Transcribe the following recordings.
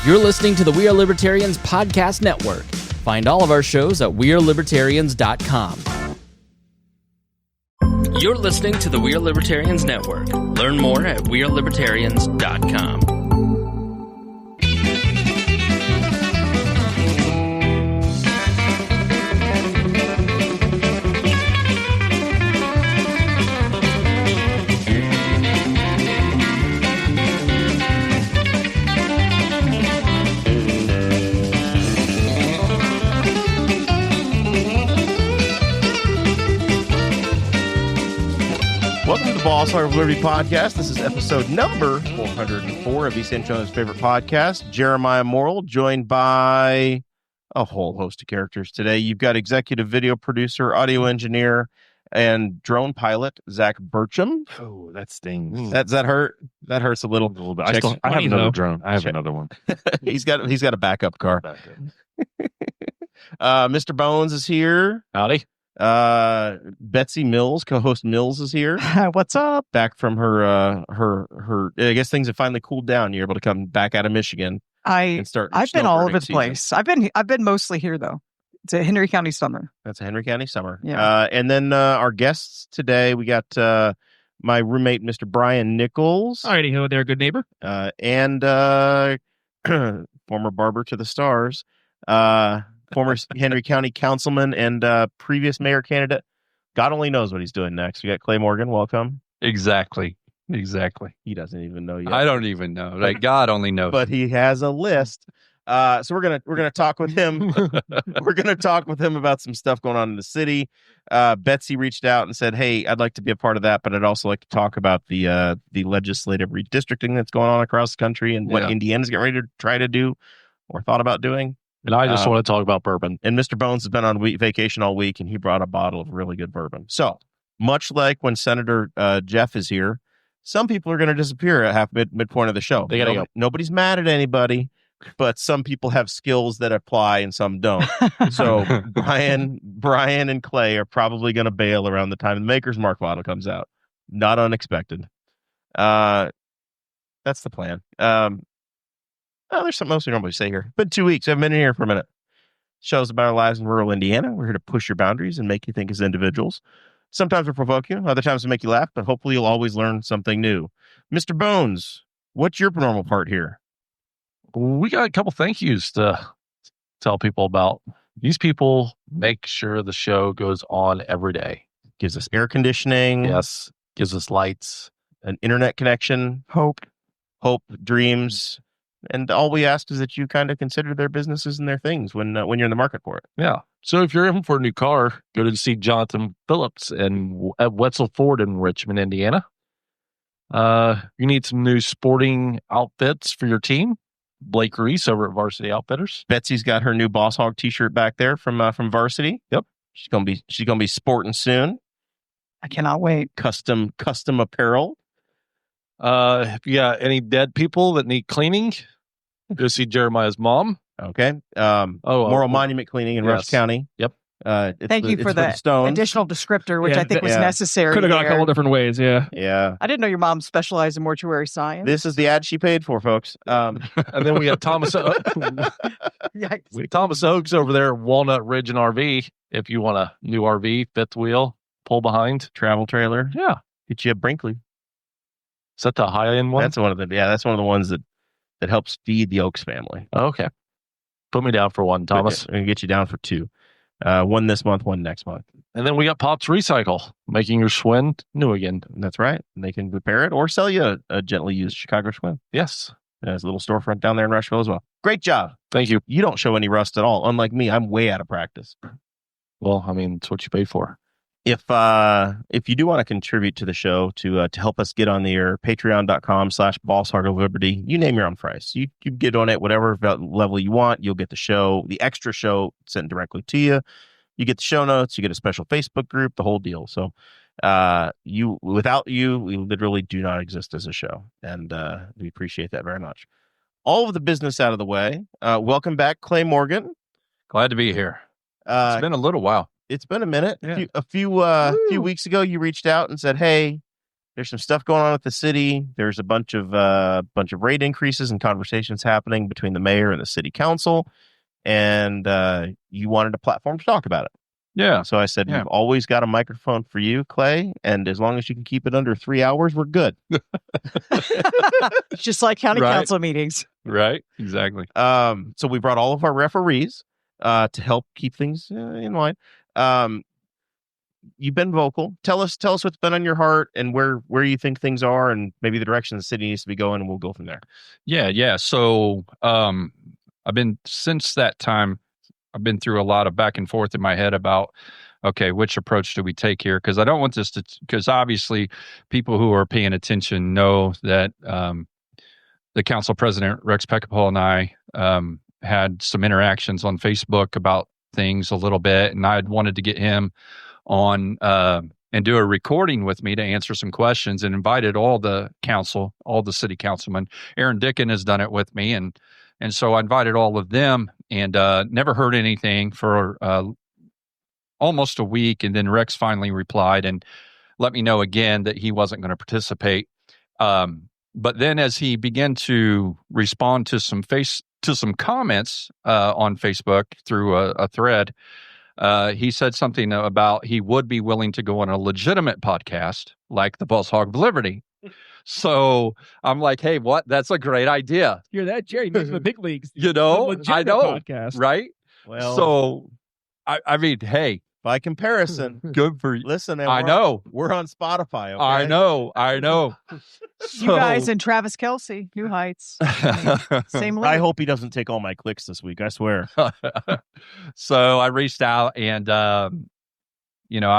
You're listening to the We Are Libertarians Podcast Network. Find all of our shows at wearelibertarians.com. You're listening to the We Are Libertarians Network. Learn more at wearelibertarians.com. Welcome to the Boss Hog of Liberty podcast. This is episode number 404 of East Antonio's favorite podcast. Jeremiah Morrell, joined by a whole host of characters today. You've got executive video producer, audio engineer, and drone pilot, Zach Burcham. Oh, that stings. Does that hurt? That hurts a little bit. I have another drone. I have another one. He's got a backup car. Mr. Bones is here. Howdy. Betsy Mills, co-host Mills, is here. What's up? Back from her I guess things have finally cooled down. You're able to come back out of Michigan and start. I've been all over the place. I've been mostly here though. It's a Henry County summer. That's a Henry County summer. Yeah. And then our guests today, we got my roommate, Mr. Brian Nichols. Alrighty, ho there, good neighbor. And former barber to the stars. Former Henry County councilman and previous mayor candidate. God only knows what he's doing next. We got Clay Morgan. Welcome. Exactly. He doesn't even know yet. I don't even know. Like God only knows. But he has a list. So we're gonna talk with him. We're gonna talk with him about some stuff going on in the city. Betsy reached out and said, "Hey, I'd like to be a part of that, but I'd also like to talk about the legislative redistricting that's going on across the country and what Indiana's getting ready to try to do or thought about doing." And I just want to talk about bourbon. And Mr. Bones has been on vacation all week, and he brought a bottle of really good bourbon. So, much like when Senator Jeff is here, some people are going to disappear at midpoint of the show. They got to go. Nobody's mad at anybody, but some people have skills that apply and some don't. So, Brian and Clay are probably going to bail around the time the Maker's Mark bottle comes out. Not unexpected. That's the plan. There's something else we normally say here. Been 2 weeks. I haven't been in here for a minute. Shows about our lives in rural Indiana. We're here to push your boundaries and make you think as individuals. Sometimes we provoke you. Other times we make you laugh, but hopefully you'll always learn something new. Mr. Bones, what's your normal part here? We got a couple thank yous to tell people about. These people make sure the show goes on every day. Gives us air conditioning. Yes. Gives us lights. An internet connection. Hope, dreams. And all we ask is that you kind of consider their businesses and their things when you're in the market for it. Yeah. So if you're in for a new car, go to see Jonathan Phillips at Wetzel Ford in Richmond, Indiana. You need some new sporting outfits for your team. Blake Reese over at Varsity Outfitters. Betsy's got her new Boss Hog t-shirt back there from Varsity. Yep. She's gonna be sporting soon. I cannot wait. Custom apparel. If you got any dead people that need cleaning, go see Jeremiah's mom. Okay. Moral Monument Cleaning in Rush County. Yep. Thank you for the additional descriptor, which I think was necessary. Could have gone a couple different ways, yeah. Yeah. I didn't know your mom specialized in mortuary science. This is the ad she paid for, folks. And then we got Thomas Thomas Oaks over there at Walnut Ridge and RV. If you want a new RV, fifth wheel, pull behind. Travel trailer. Yeah. Get you a Brinkley. Is that the high-end one? That's one of the ones that helps feed the Oaks family. Oh, okay. Put me down for one, Thomas. I'm going to get you down for two. One this month, one next month. And then we got Pops Recycle, making your Schwinn new again. That's right. And they can repair it or sell you a gently used Chicago Schwinn. Yes. There's a little storefront down there in Rushville as well. Great job. Thank you. You don't show any rust at all. Unlike me, I'm way out of practice. Well, I mean, it's what you paid for. If you do want to contribute to the show to help us get on the air, patreon.com/Boss Hog of Liberty. You name your own price. You get on it whatever level you want. You'll get the show, the extra show sent directly to you. You get the show notes. You get a special Facebook group. The whole deal. So without you, we literally do not exist as a show, and we appreciate that very much. All of the business out of the way. Welcome back, Clay Morgan. Glad to be here. It's been a little while. It's been a minute. Yeah. A few weeks ago, you reached out and said, "Hey, there's some stuff going on at the city. There's a bunch of rate increases and conversations happening between the mayor and the city council, and you wanted a platform to talk about it. Yeah. So I said, we've always got a microphone for you, Clay, and as long as you can keep it under 3 hours, we're good. Just like county council meetings. Right. Exactly. So we brought all of our referees to help keep things in line. You've been vocal. Tell us what's been on your heart and where you think things are, and maybe the direction the city needs to be going, and we'll go from there. Yeah. So since that time, I've been through a lot of back and forth in my head about, okay, which approach do we take here? Because I don't want this because obviously people who are paying attention know that the council president, Rex Pecapole, and I had some interactions on Facebook about things a little bit, and I had wanted to get him on and do a recording with me to answer some questions, and invited all the city councilmen. Aaron Dickin has done it with me, and so I invited all of them, and never heard anything for almost a week, and then Rex finally replied and let me know again that he wasn't going to participate. But then as he began to respond to some comments on Facebook through a thread, he said something about he would be willing to go on a legitimate podcast like the Boss Hog of Liberty. So I'm like, hey, what? That's a great idea. Hear that, Jerry? Makes the big leagues. You know, I know, podcast. Right? Well, so I mean, hey, by comparison, good for you. Listen, I know we're on Spotify. Okay? I know. You guys and Travis Kelce, New Heights. Same league. I hope he doesn't take all my clicks this week. I swear. So I reached out, and I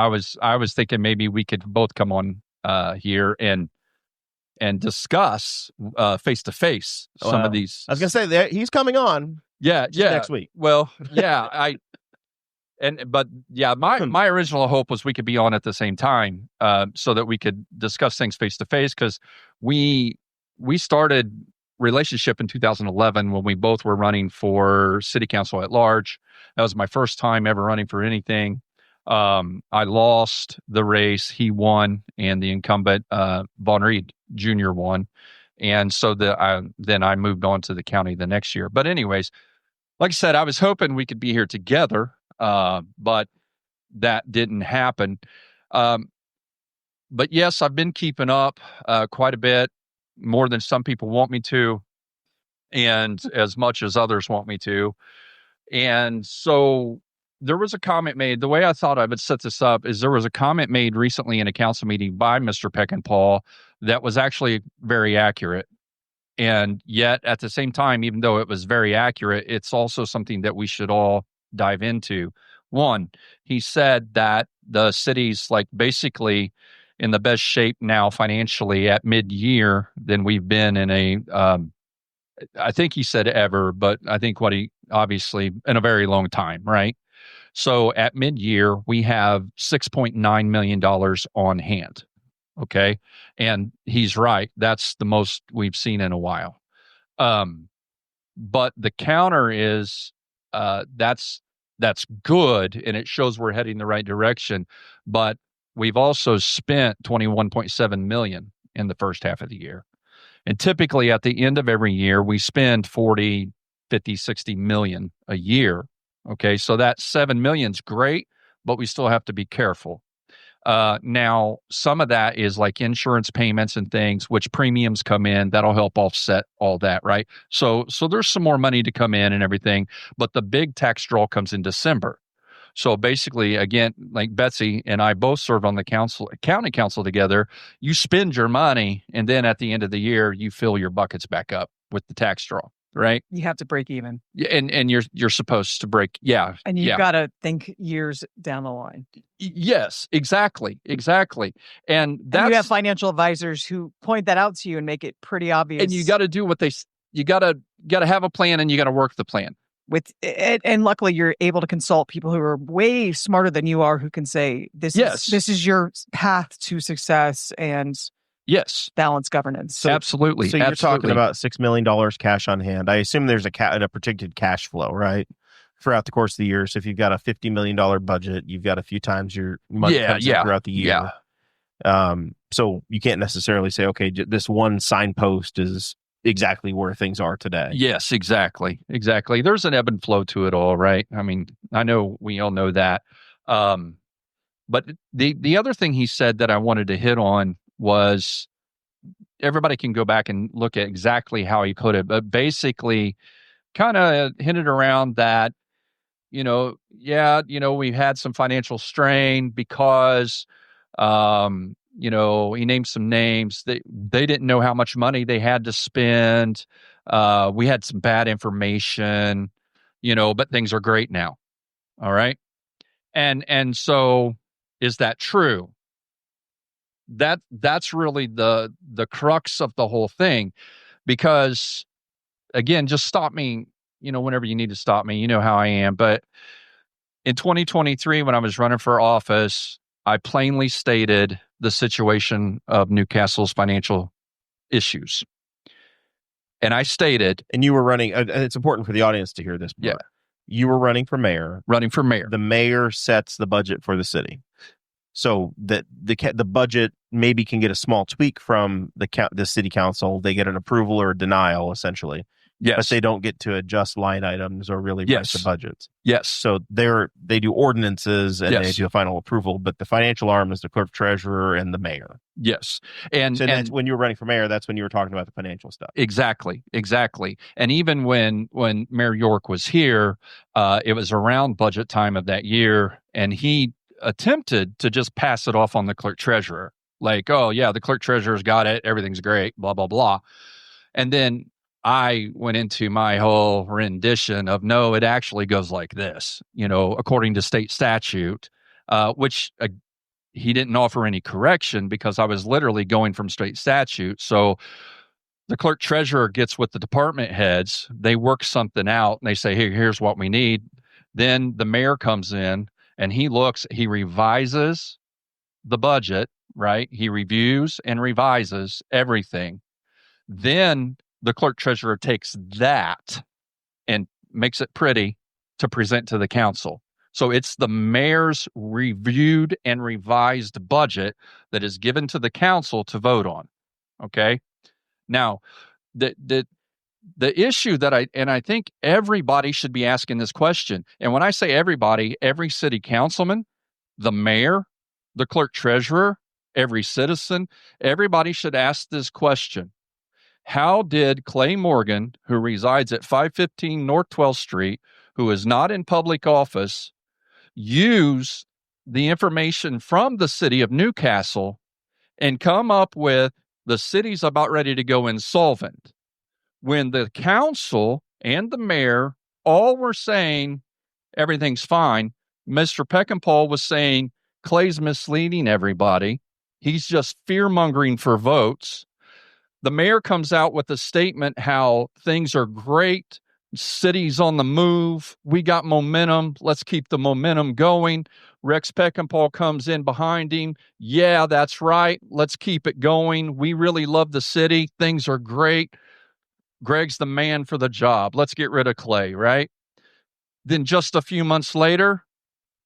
was thinking maybe we could both come on here and discuss face to face some of these. I was gonna say he's coming on. Yeah, next week. Well, yeah, my original hope was we could be on at the same time, so that we could discuss things face to face, because we started relationship in 2011 when we both were running for city council at large. That was my first time ever running for anything. I lost the race. He won, and the incumbent Von Reed Jr. won, and so then I moved on to the county the next year. But anyways, like I said, I was hoping we could be here together. But that didn't happen. But yes, I've been keeping up quite a bit, more than some people want me to, and as much as others want me to. And so there was a comment made. The way I thought I would set this up is there was a comment made recently in a council meeting by Mr. Peckinpah that was actually very accurate. And yet at the same time, even though it was very accurate, it's also something that we should all dive into. One, he said that the city's like basically in the best shape now financially at mid-year than we've been in I think he said ever, but I think obviously in a very long time, right? So at mid-year, we have $6.9 million on hand. Okay. And he's right. That's the most we've seen in a while. But the counter is, that's good, and it shows we're heading the right direction. But we've also spent $21.7 million in the first half of the year. And typically at the end of every year, we spend 40, 50, 60 million a year. Okay. So that 7 million's great, but we still have to be careful. Now, some of that is like insurance payments and things, which premiums come in. That'll help offset all that, right? So there's some more money to come in and everything, but the big tax draw comes in December. So basically, again, like Betsy and I both serve on the county council together. You spend your money, and then at the end of the year, you fill your buckets back up with the tax draw. Right. You have to break even. Yeah, and you're supposed to break. Yeah. And you've got to think years down the line. Yes, exactly. And you have financial advisors who point that out to you and make it pretty obvious. And you got to do what you got to have a plan, and you got to work the plan. And luckily you're able to consult people who are way smarter than you are, who can say, this is your path to success and yes, balanced governance. So, absolutely. So you're talking about $6 million cash on hand. I assume there's a predicted cash flow, right, throughout the course of the year. So if you've got a $50 million budget, you've got a few times your money comes in throughout the year. Yeah. So you can't necessarily say, okay, this one signpost is exactly where things are today. Yes, exactly. There's an ebb and flow to it all, right? I mean, I know we all know that. But the other thing he said that I wanted to hit on was, everybody can go back and look at exactly how he put it, but basically kind of hinted around that, we've had some financial strain because, he named some names. They didn't know how much money they had to spend. We had some bad information, but things are great now. All right. And so is that true? That's really the crux of the whole thing, because again, just stop me, whenever you need to stop me, you know how I am. But in 2023, when I was running for office, I plainly stated the situation of Newcastle's financial issues. And I stated, and you were running, it's important for the audience to hear this part. Yeah. You were running for mayor. The mayor sets the budget for the city. So that the budget maybe can get a small tweak from the city council. They get an approval or a denial, essentially. Yes. But they don't get to adjust line items or really write the budgets. Yes. So they do ordinances and they do a final approval, but the financial arm is the clerk treasurer and the mayor. Yes. And that's when you were running for mayor, that's when you were talking about the financial stuff. Exactly. And even when Mayor York was here, it was around budget time of that year, and he attempted to just pass it off on the clerk treasurer. Like, oh yeah, the clerk treasurer's got it. Everything's great, blah, blah, blah. And then I went into my whole rendition of, no, it actually goes like this, according to state statute, which he didn't offer any correction because I was literally going from state statute. So the clerk treasurer gets with the department heads, they work something out, and they say, hey, here's what we need. Then the mayor comes in and he revises the budget, right? He reviews and revises everything. Then the clerk treasurer takes that and makes it pretty to present to the council. So it's the mayor's reviewed and revised budget that is given to the council to vote on. Okay. Now, the issue that I think everybody should be asking this question. And when I say everybody, every city councilman, the mayor, the clerk treasurer, every citizen, everybody should ask this question. How did Clay Morgan, who resides at 515 North 12th Street, who is not in public office, use the information from the city of Newcastle and come up with the city's about ready to go insolvent, when the council and the mayor all were saying everything's fine? Mr. Peckinpah was saying Clay's misleading everybody. He's just fear-mongering for votes. The mayor comes out with a statement how things are great, city's on the move, we got momentum, let's keep the momentum going. Rex Peckinpah comes in behind him. Yeah, that's right, let's keep it going. We really love the city, things are great. Greg's the man for the job. Let's get rid of Clay, right? Then just a few months later,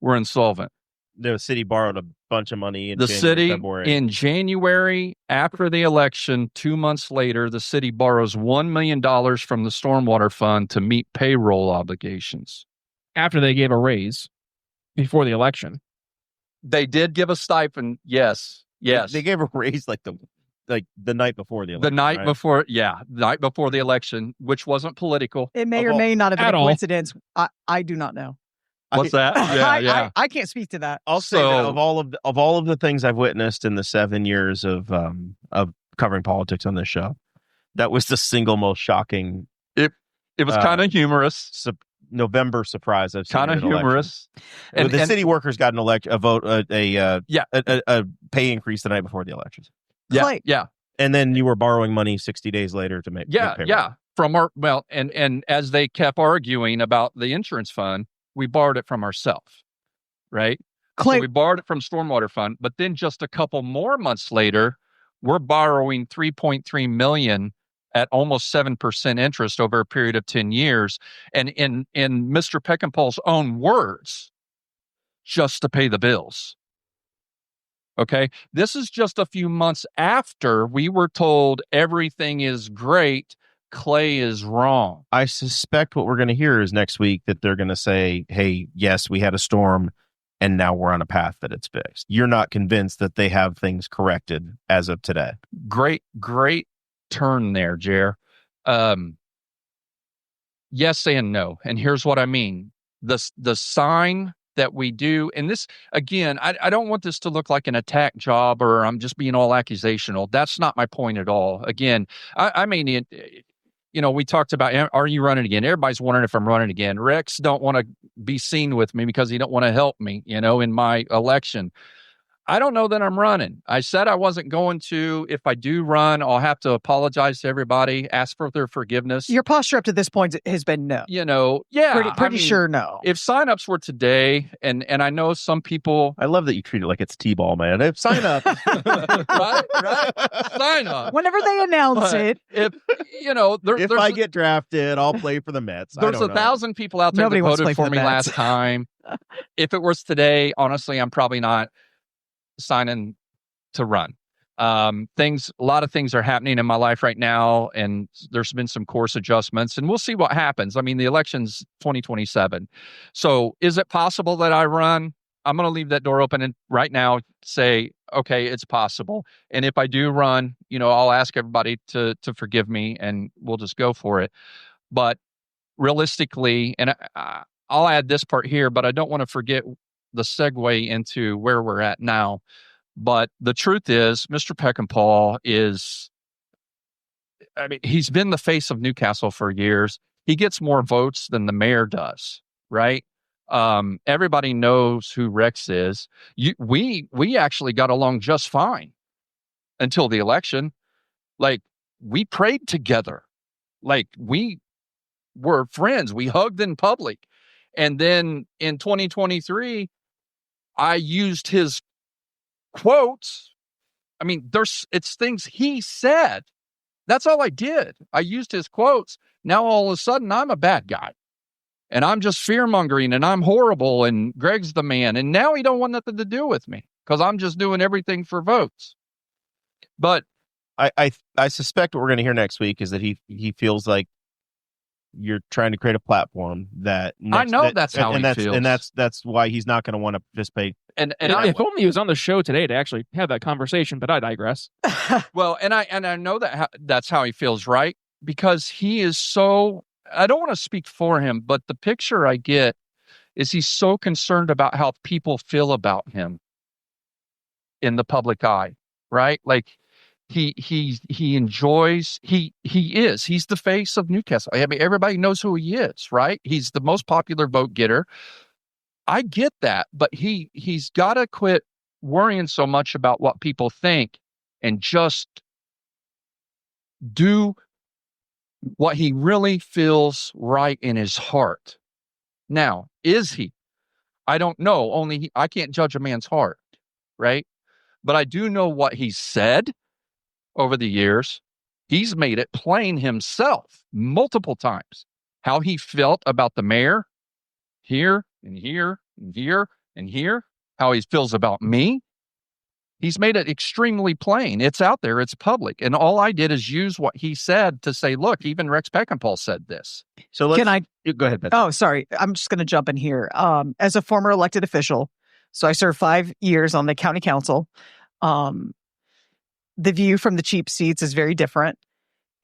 we're insolvent. The city borrowed a bunch of money in February. In January, after the election, 2 months later, the city borrows $1 million from the Stormwater Fund to meet payroll obligations. After they gave a raise before the election. They did give a stipend, yes. They gave a raise like the night before the election. The night before the election, which wasn't political. It may or may not have been a coincidence. I do not know. What's that? Yeah. I can't speak to that. I'll say that of all of the things I've witnessed in the 7 years of covering politics on this show, that was the single most shocking. It was kind of humorous. November surprise I've seen. Kind of humorous. And the city workers got a pay increase the night before the elections. Yeah. And then you were borrowing money 60 days later to make payroll. Yeah. From and as they kept arguing about the insurance fund, we borrowed it from ourselves, right? So we borrowed it from Stormwater Fund, but then just a couple more months later, we're borrowing $3.3 million at almost 7% interest over a period of 10 years. And in Mr. Peckinpah's own words, just to pay the bills. Okay. This is just a few months after we were told everything is great. Clay is wrong. I suspect what we're going to hear is next week that they're going to say, hey, yes, we had a storm and now we're on a path that it's fixed. You're not convinced that they have things corrected as of today. Great turn there, Jer. Yes and no. And here's what I mean. The sign that we do, and this, again, I don't want this to look like an attack job or I'm just being all accusational. That's not my point at all. Again, I mean, we talked about, are you running again? Everybody's wondering if I'm running again. Rex don't want to be seen with me because he don't want to help me, in my election. I don't know that I'm running. I said I wasn't going to. If I do run, I'll have to apologize to everybody, ask for their forgiveness. Your posture up to this point has been no. Pretty sure no. If signups were today, and I know some people... I love that you treat it like it's T-ball, man. If sign up. right? Sign up. Whenever they announce it. If I get drafted, I'll play for the Mets. There's 1,000 people out there that voted for me last time. If it was today, honestly, I'm probably not signing to run. A lot of things are happening in my life right now, and there's been some course adjustments, and we'll see what happens. I mean, the election's 2027. So is it possible that I run? I'm going to leave that door open and right now say, okay, it's possible. And if I do run, I'll ask everybody to forgive me and we'll just go for it. But realistically, and I'll add this part here, but I don't want to forget the segue into where we're at now. But the truth is, Mr. Peckinpah he's been the face of Newcastle for years. He gets more votes than the mayor does, right? Everybody knows who Rex is. We actually got along just fine until the election. Like, we prayed together. Like, we were friends. We hugged in public. And then in 2023, I used his quotes. I mean, it's things he said. That's all I did. I used his quotes. Now all of a sudden I'm a bad guy and I'm just fear mongering and I'm horrible and Greg's the man. And now he don't want nothing to do with me because I'm just doing everything for votes. But I suspect what we're going to hear next week is that he feels like you're trying to create a platform that that's how he feels, and that's why he's not going to want to participate. And if only he was on the show today to actually have that conversation, but I digress. Well, and I know that's how he feels, right? Because he is so. I don't want to speak for him, but the picture I get is he's so concerned about how people feel about him in the public eye, right? Like. He enjoys, he's the face of Newcastle. I mean, everybody knows who he is, right? He's the most popular vote getter. I get that, but he's got to quit worrying so much about what people think and just do what he really feels right in his heart. Now, is he? I don't know. I can't judge a man's heart, right? But I do know what he said. Over the years, he's made it plain himself multiple times how he felt about the mayor here and here and here and here, how he feels about me. He's made it extremely plain. It's out there. It's public. And all I did is use what he said to say, look, even Rex Peckinpah said this. So Can I go ahead, Betsy. Oh, sorry. I'm just going to jump in here. As a former elected official, so I served 5 years on the county council. The view from the cheap seats is very different.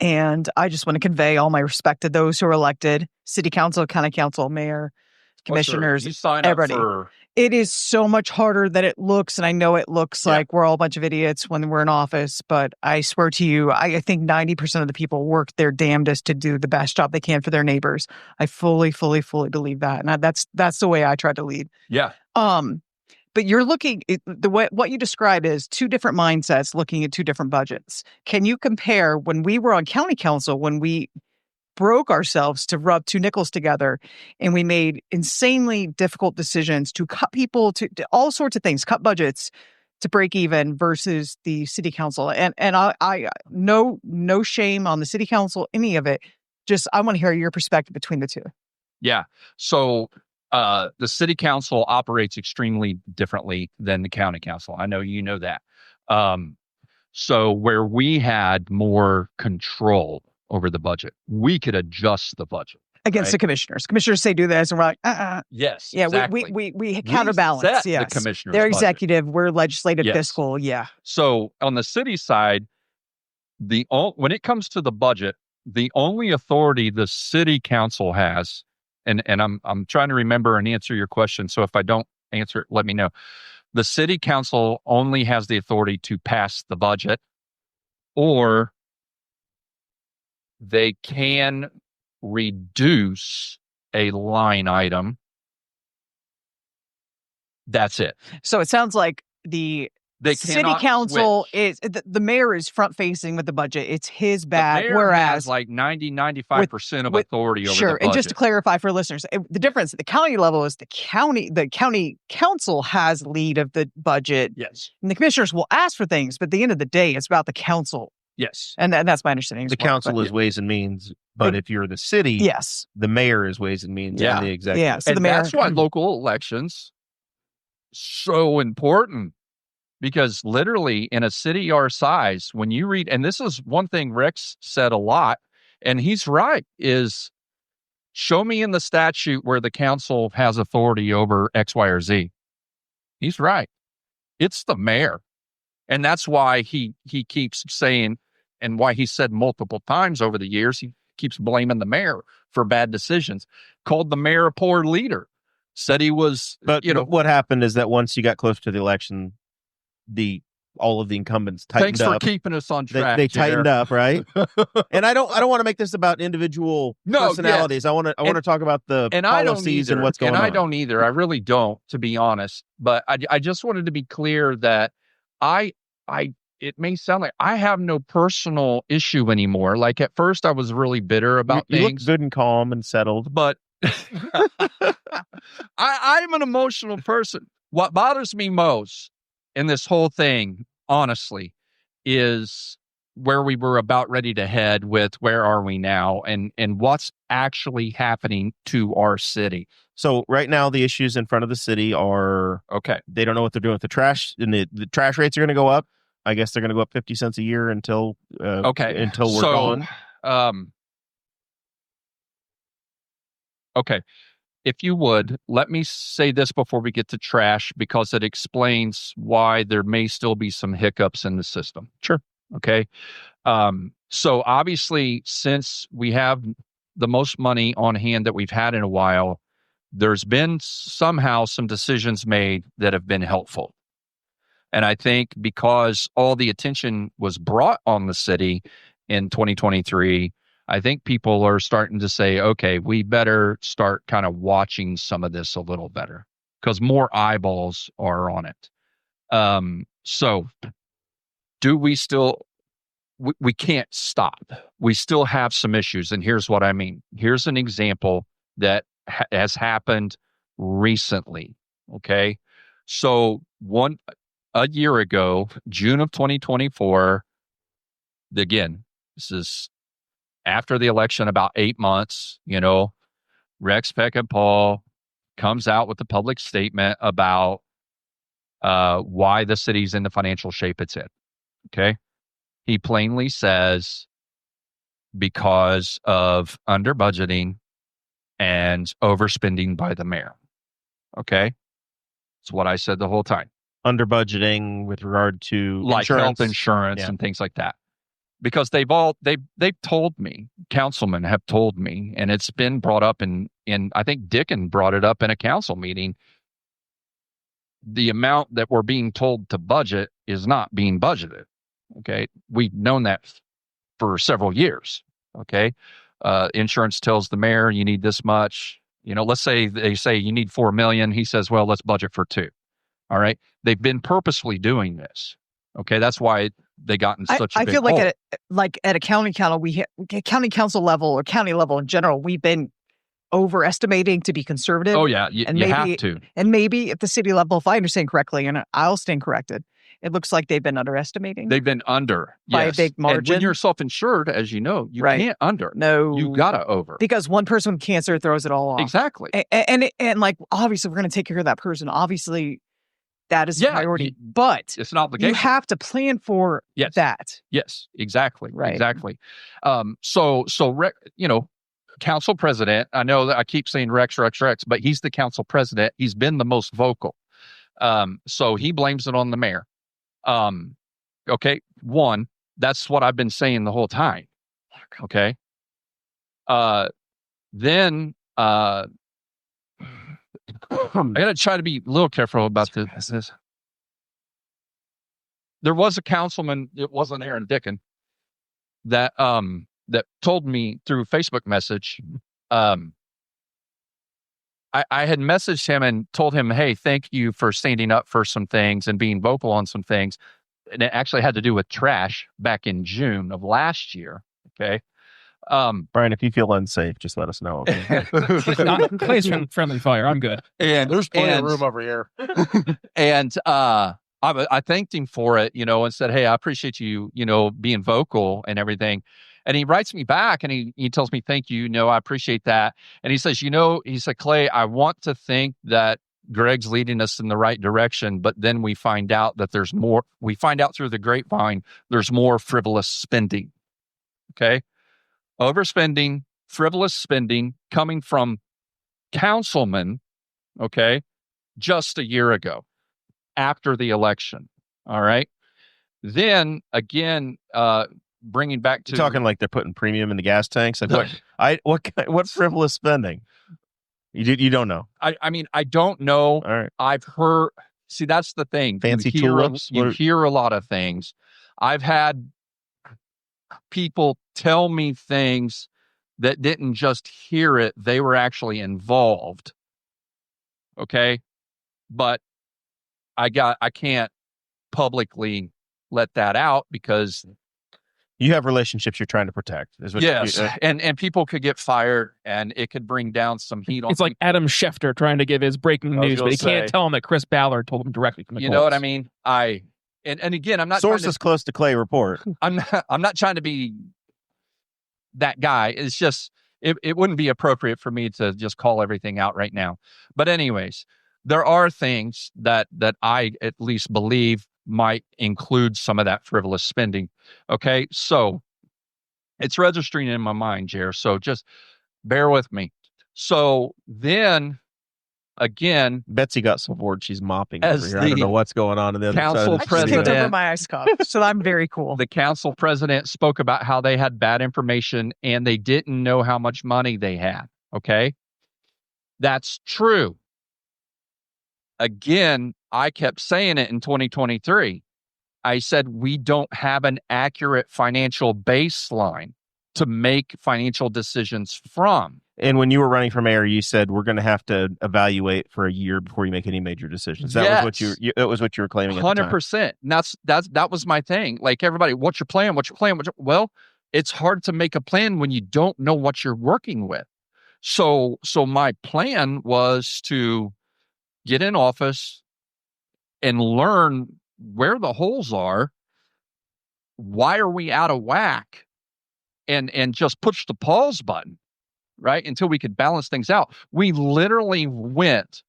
And I just want to convey all my respect to those who are elected, city council, county council, mayor, commissioners, everybody. It is so much harder than it looks. And I know it looks like we're all a bunch of idiots when we're in office, but I swear to you, I think 90% of the people work their damnedest to do the best job they can for their neighbors. I fully believe that. And that's the way I try to lead. Yeah. But you're looking what you describe is 2 different mindsets looking at 2 different budgets. Can you compare when we were on county council, when we broke ourselves to rub 2 nickels together and we made insanely difficult decisions to cut people to all sorts of things, cut budgets to break even versus the city council. And I no shame on the city council, any of it. Just I want to hear your perspective between the 2. Yeah. So The city council operates extremely differently than the county council. I know you know that. So where we had more control over the budget, we could adjust the budget against the commissioners. Commissioners say do this, and we're like, Yes, yeah, exactly. we counterbalance. We set the commissioners' they're budget. executive, we're legislative, fiscal. Yeah. So on the city side, when it comes to the budget, the only authority the city council has, and I'm trying to remember and answer your question. So if I don't answer it, let me know. The city council only has the authority to pass the budget, or they can reduce a line item. That's it. So it sounds like the city council is the mayor is front facing with the budget. It's his bag. The mayor whereas has like 90-95% of authority over the budget. And just to clarify for listeners, the difference at the county level is the county council has lead of the budget. Yes. And the commissioners will ask for things, but at the end of the day, it's about the council. Yes. And that's my understanding. The council is Ways and Means, but if you're the city, yes, the mayor is Ways and Means and the executive. Yeah, so and that's why local elections so important. Because literally in a city our size, when you read, and this is one thing Rex said a lot, and he's right, is show me in the statute where the council has authority over X, Y, or Z. He's right. It's the mayor. And that's why he keeps saying, and why he said multiple times over the years, he keeps blaming the mayor for bad decisions. Called the mayor a poor leader. Said he was, but what happened is that once you got close to the election, all of the incumbents tightened up. Thanks for keeping us on track. They tightened up, right? And I don't want to make this about individual personalities. Yes. I want to talk about the policies and what's going on. And I don't either. I really don't, to be honest. But I just wanted to be clear that it may sound like I have no personal issue anymore. Like at first I was really bitter about things. You look good and calm and settled. But I'm an emotional person. What bothers me most in this whole thing, honestly, is where we were about ready to head with where are we now and what's actually happening to our city. So right now the issues in front of the city are, they don't know what they're doing with the trash, and the trash rates are going to go up. I guess they're going to go up 50 cents a year until we're gone. Okay. If you would, let me say this before we get to trash, because it explains why there may still be some hiccups in the system. Sure. Okay. So obviously, since we have the most money on hand that we've had in a while, there's been somehow some decisions made that have been helpful. And I think because all the attention was brought on the city in 2023, I think people are starting to say, okay, we better start kind of watching some of this a little better because more eyeballs are on it. So do we still, we can't stop. We still have some issues. And here's what I mean. Here's an example that has happened recently. Okay. So a year ago, June of 2024, again, this is after the election, about 8 months, Rex Peckinpah comes out with a public statement about why the city's in the financial shape it's in. Okay. He plainly says because of under budgeting and overspending by the mayor. Okay. It's what I said the whole time. Under budgeting with regard to like health insurance and things like that. Because they've told me, councilmen have told me, and it's been brought up in I think Dickon brought it up in a council meeting. The amount that we're being told to budget is not being budgeted. Okay. We've known that for several years. Okay. Insurance tells the mayor you need this much. Let's say they say you need $4 million. He says, well, let's budget for $2 million. All right. They've been purposely doing this. Okay. That's why they got in such a big feel hole. like at a county council level or county level in general, we've been overestimating to be conservative. Oh yeah, you have to. And maybe at the city level, if I understand correctly, and I'll stand corrected, it looks like they've been underestimating. They've been under by a big margin. And when you're self-insured, as you know, you can't under. No, you gotta over, because one person with cancer throws it all off. Exactly. And like, obviously, we're going to take care of that person. Obviously, that is a priority, but it's an obligation. You have to plan for that. Yes, exactly. Right. Exactly. Council president, I know that I keep saying Rex, but he's the council president. He's been the most vocal. So he blames it on the mayor. Okay. One, that's what I've been saying the whole time. Okay. Then, I got to try to be a little careful about this. There was a councilman, it wasn't Aaron Dickin, that told me through Facebook message. I had messaged him and told him, hey, thank you for standing up for some things and being vocal on some things. And it actually had to do with trash back in June of last year. Okay. Brian, if you feel unsafe, just let us know. Okay? Clay's friendly fire. I'm good. And there's plenty of room over here. And I thanked him for it, and said, hey, I appreciate you, being vocal and everything. And he writes me back and he tells me, thank you. I appreciate that. And he says, he said, Clay, I want to think that Greg's leading us in the right direction, but then we find out that there's more. We find out through the grapevine, there's more frivolous spending. Okay. Overspending, frivolous spending coming from councilmen, okay, just a year ago after the election. All right. Then again, bringing back to you're talking like they're putting premium in the gas tanks. Like what frivolous spending? You don't know. I mean, I don't know. All right. I've heard. See, that's the thing. Fancy tulips. You hear a lot of things. I've had people tell me things that didn't just hear it; they were actually involved. Okay, but I can't publicly let that out because you have relationships you're trying to protect. Yes, and people could get fired, and it could bring down some heat on. It's like Adam Schefter trying to give his breaking news, but he can't tell him that Chris Ballard told him directly from the You know what I mean? And again, I'm not sources close to Clay report. I'm not trying to be that guy. It's just it wouldn't be appropriate for me to just call everything out right now. But anyways, there are things that I at least believe might include some of that frivolous spending. Okay, so it's registering in my mind, Jer. So just bear with me. So then again, Betsy got so bored she's mopping over here. I don't know what's going on in the council other side president. of the over my ice cup, so I'm very cool. The council president spoke about how they had bad information and they didn't know how much money they had. Okay, that's true. Again, I kept saying it in 2023. I said, we don't have an accurate financial baseline to make financial decisions from. And when you were running for mayor, you said we're going to have to evaluate for a year before you make any major decisions. That was what you were claiming. 100%. And that was my thing. Like everybody, what's your plan? Well, it's hard to make a plan when you don't know what you're working with. So my plan was to get in office and learn where the holes are. Why are we out of whack? And just push the pause button, right? Until we could balance things out. We literally went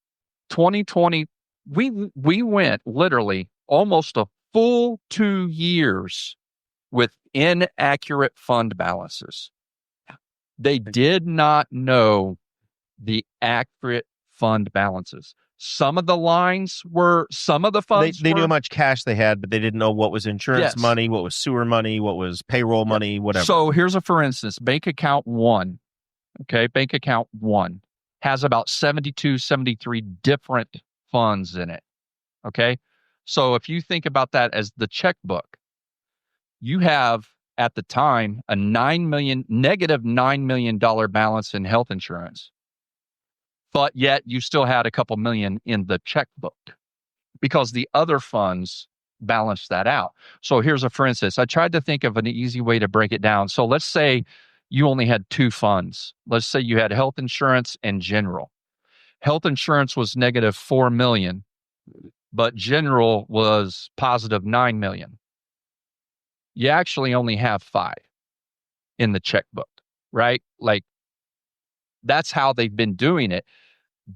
2020. We went literally almost a full 2 years with inaccurate fund balances. They did not know the accurate fund balances. Some of the lines were, some of the funds they knew how much cash they had, but they didn't know what was insurance money, what was sewer money, what was payroll money, whatever. So here's for instance, bank account one. Okay, bank account one has about 72, 73 different funds in it. Okay, so if you think about that as the checkbook, you have at the time a negative $9 million balance in health insurance. But yet you still had a couple million in the checkbook because the other funds balance that out. So here's for instance, I tried to think of an easy way to break it down. So let's say you only had two funds. Let's say you had health insurance and general. Health insurance was negative $4 million. but general was positive 9 million. You actually only have 5 in the checkbook, right? Like, that's how they've been doing it.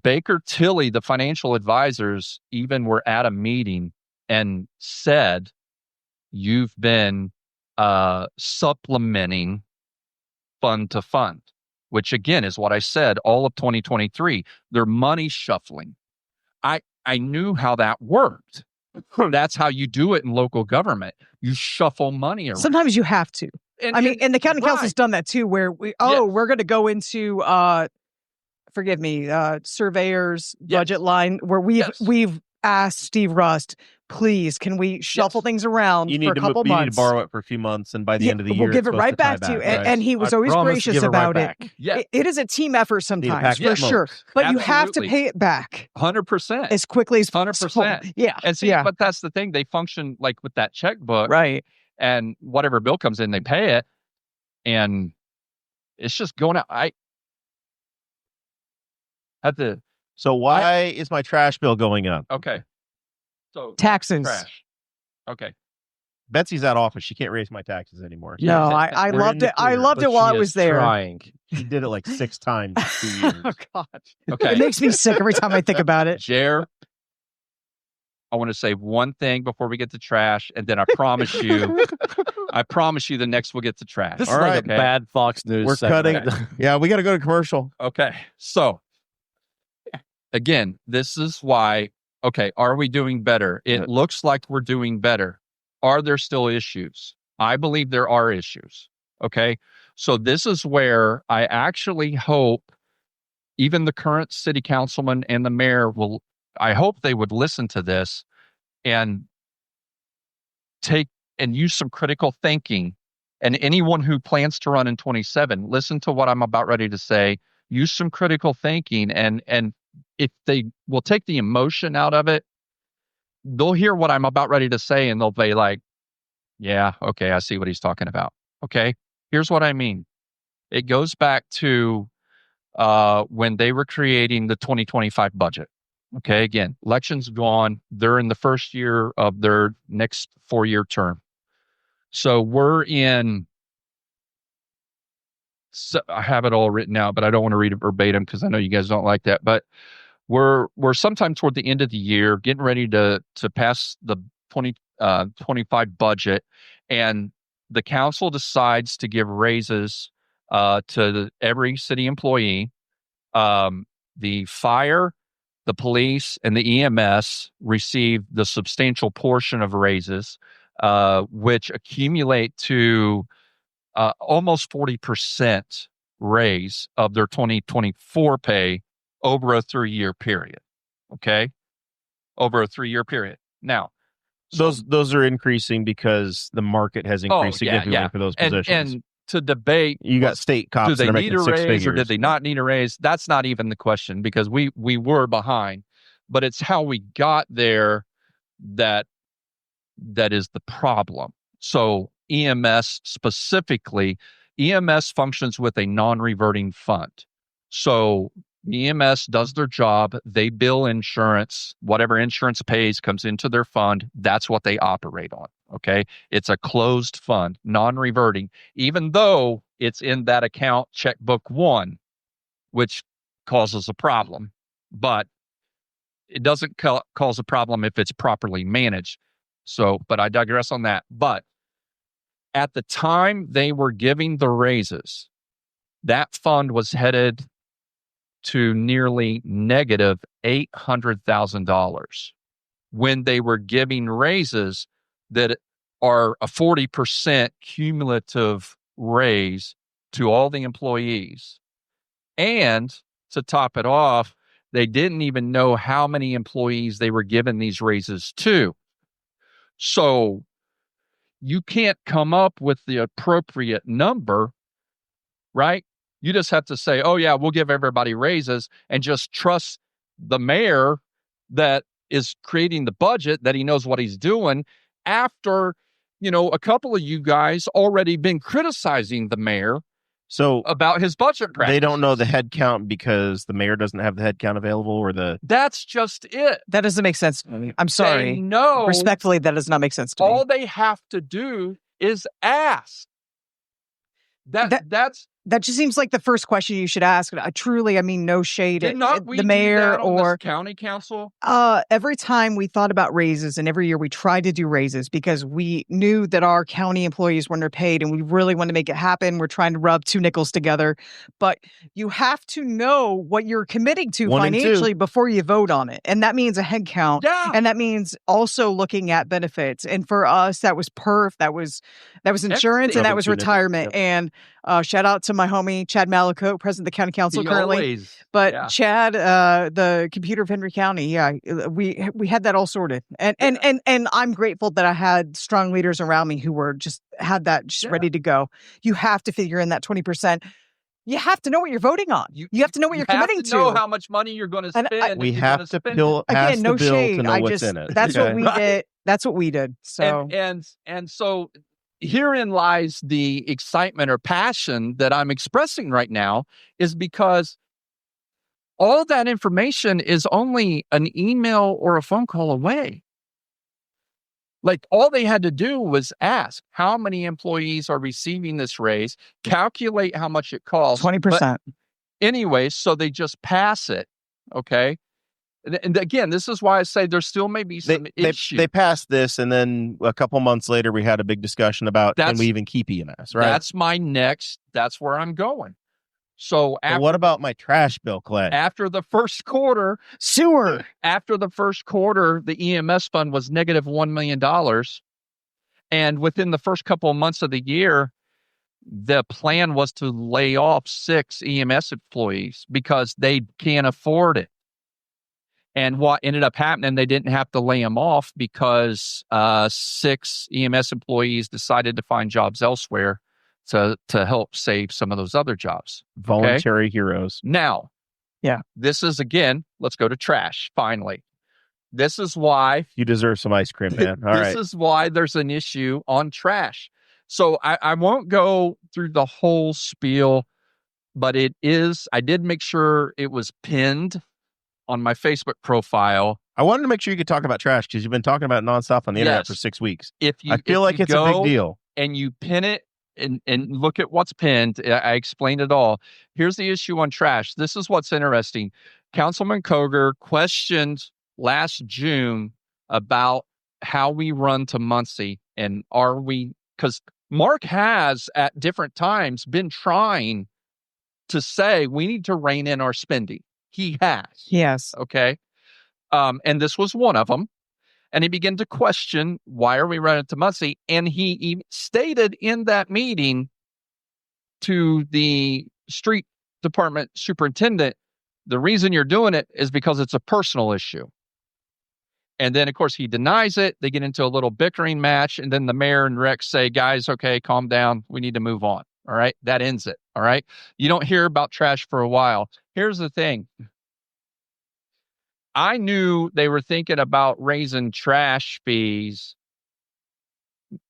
Baker Tilly, the financial advisors, even were at a meeting and said, you've been supplementing fund to fund, which again is what I said all of 2023. They're money shuffling. I knew how that worked. That's how you do it in local government. You shuffle money around. Sometimes you have to. And the county council's done that too, where we're going to go into, forgive me, surveyor's budget line, where we've asked Steve Rust, please, can we shuffle things around for a couple months? You need to borrow it for a few months, and by the end of the year, we'll give it right back to you. And he was always gracious about it. Yeah. It is a team effort sometimes, for sure. But you have to pay it back 100% as quickly as 100%. Yeah. And see, but that's the thing. They function like with that checkbook, right? And whatever bill comes in, they pay it, and it's just going out. I had to. So why is my trash bill going up? Okay. So taxes. Trash. Okay. Betsy's out of office. She can't raise my taxes anymore. No, I loved it. I loved it while I was there. Trying. She did it like 6 times in 2 years. Oh, God. Okay. It makes me sick every time I think about it. Jer, I want to say one thing before we get to trash, and then I promise you the next we'll get to trash. This is like a bad Fox News We're segment. cutting. Yeah, we got to go to commercial. Okay. So, again, this is why, are we doing better? It looks like we're doing better. Are there still issues? I believe there are issues. Okay. So this is where I actually hope even the current city councilman and the mayor I hope they would listen to this and take and use some critical thinking. And anyone who plans to run in 27, listen to what I'm about ready to say. Use some critical thinking, and if they will take the emotion out of it, they'll hear what I'm about ready to say, and they'll be like, yeah, okay, I see what he's talking about. Okay, here's what I mean. It goes back to when they were creating the 2025 budget. Okay, again, election's gone. They're in the first year of their next 4-year term. So we're in, I have it all written out, but I don't want to read it verbatim because I know you guys don't like that. But we're sometime toward the end of the year, getting ready to pass the 2025 budget, and the council decides to give raises to every city employee. The fire, the police, and the EMS receive the substantial portion of raises, which accumulate to almost 40% raise of their 2024 pay over a 3-year period. Okay? Over a 3-year period. Now, those are increasing because the market has increased significantly for those positions. And to debate, you got state cops that are making 6 figures. Do they need a raise or did they not need a raise? That's not even the question, because we were behind. But it's how we got there that is the problem. So EMS specifically, EMS functions with a non-reverting fund. So EMS does their job. They bill insurance. Whatever insurance pays comes into their fund. That's what they operate on. Okay. It's a closed fund, non-reverting, even though it's in that account checkbook 1, which causes a problem. But it doesn't cause a problem if it's properly managed. So, but I digress on that. But at the time they were giving the raises, that fund was headed to nearly negative $800,000 when they were giving raises that are a 40% cumulative raise to all the employees. And to top it off, they didn't even know how many employees they were giving these raises to. So you can't come up with the appropriate number, right? You just have to say, oh, yeah, we'll give everybody raises, and just trust the mayor that is creating the budget, that he knows what he's doing, after, a couple of you guys already been criticizing the mayor So about his budget practices. They don't know the head count because the mayor doesn't have the head count available, or That's just it. That doesn't make sense to me. I'm sorry. They know. Respectfully, that does not make sense to me. All they have to do is ask. That just seems like the first question you should ask. I mean, no shade Did not we the mayor do that on or this county council. Every time we thought about raises, and every year we tried to do raises because we knew that our county employees were underpaid, and we really wanted to make it happen. We're trying to rub two nickels together, but you have to know what you're committing to financially before you vote on it, and that means a head count, and that means also looking at benefits. And for us, that was perf, that was insurance, and that was retirement. Yep. And shout out to my homie Chad Malacote, president of the county council currently. Chad, the computer of Henry County, we had that all sorted, and I'm grateful that I had strong leaders around me who were had that ready to go. You have to figure in that 20%. You have to know what you're voting on. You have to know what you're committing to. Know how much money you're going to spend. We have to bill. Again, no shade. To know what's in it. That's what we did. That's what we did. So and so. Herein lies the excitement or passion that I'm expressing right now, is because all that information is only an email or a phone call away. Like, all they had to do was ask how many employees are receiving this raise, calculate how much it costs. 20%. Anyway, so they just pass it. Okay. And again, this is why I say there still may be some issues. They passed this, and then a couple months later, we had a big discussion about can we even keep EMS, right? That's where I'm going. So what about my trash bill, Clay? After the first quarter, After the first quarter, the EMS fund was negative $1 million. And within the first couple of months of the year, the plan was to lay off 6 EMS employees because they can't afford it. And what ended up happening, they didn't have to lay them off because 6 EMS employees decided to find jobs elsewhere to help save some of those other jobs. Voluntary heroes. Now, this is, again, let's go to trash, finally. This is why... You deserve some ice cream, man. All right. This is why there's an issue on trash. So I won't go through the whole spiel, but I did make sure it was pinned on my Facebook profile. I wanted to make sure you could talk about trash because you've been talking about it nonstop on the internet for 6 weeks. I feel like it's a big deal. And you pin it and look at what's pinned. I explained it all. Here's the issue on trash. This is what's interesting. Councilman Koger questioned last June about how we run to Muncie, and because Mark has at different times been trying to say we need to rein in our spending. He has. Yes. Okay. And this was one of them. And he began to question, why are we running to Muncie? And he stated in that meeting to the street department superintendent, the reason you're doing it is because it's a personal issue. And then, of course, he denies it. They get into a little bickering match. And then the mayor and Rex say, guys, okay, calm down. We need to move on. All right. That ends it. All right. You don't hear about trash for a while. Here's the thing. I knew they were thinking about raising trash fees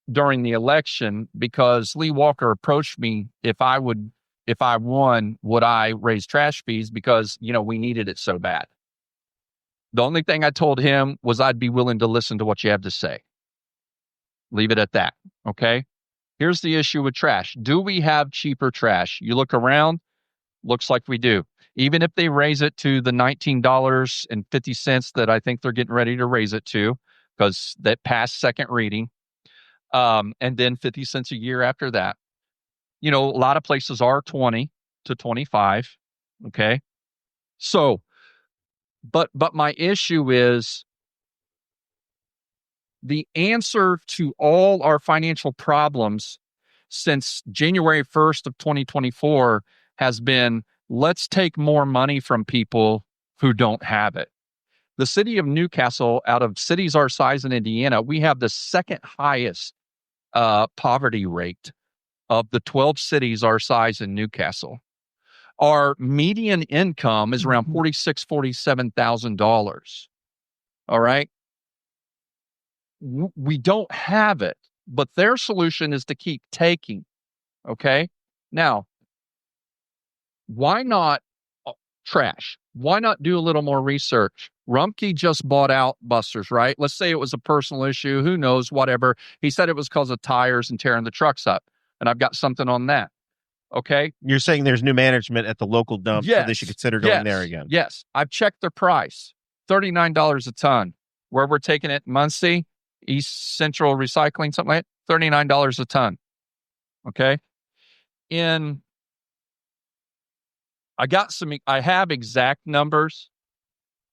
during the election because Lee Walker approached me if I won, would I raise trash fees because, we needed it so bad. The only thing I told him was I'd be willing to listen to what you have to say. Leave it at that. Okay. Here's the issue with trash. Do we have cheaper trash? You look around, looks like we do. Even if they raise it to the $19.50 that I think they're getting ready to raise it to, because that passed second reading, and then 50 cents a year after that. A lot of places are 20 to 25. Okay. So, but my issue is the answer to all our financial problems since January 1st of 2024 has been, let's take more money from people who don't have it. The city of Newcastle, out of cities our size in Indiana, we have the second highest poverty rate of the 12 cities our size in Newcastle. Our median income is around $46,000, $47,000. All right. We don't have it, but their solution is to keep taking. Okay. Now, why not trash? Why not do a little more research? Rumpke just bought out Buster's, right? Let's say it was a personal issue. Who knows? Whatever. He said it was because of tires and tearing the trucks up. And I've got something on that. Okay. You're saying there's new management at the local dump, so they should consider going there again. Yes. I've checked their price. $39 a ton. Where we're taking it, Muncie, East Central Recycling, something like that, $39 a ton. Okay. I have exact numbers.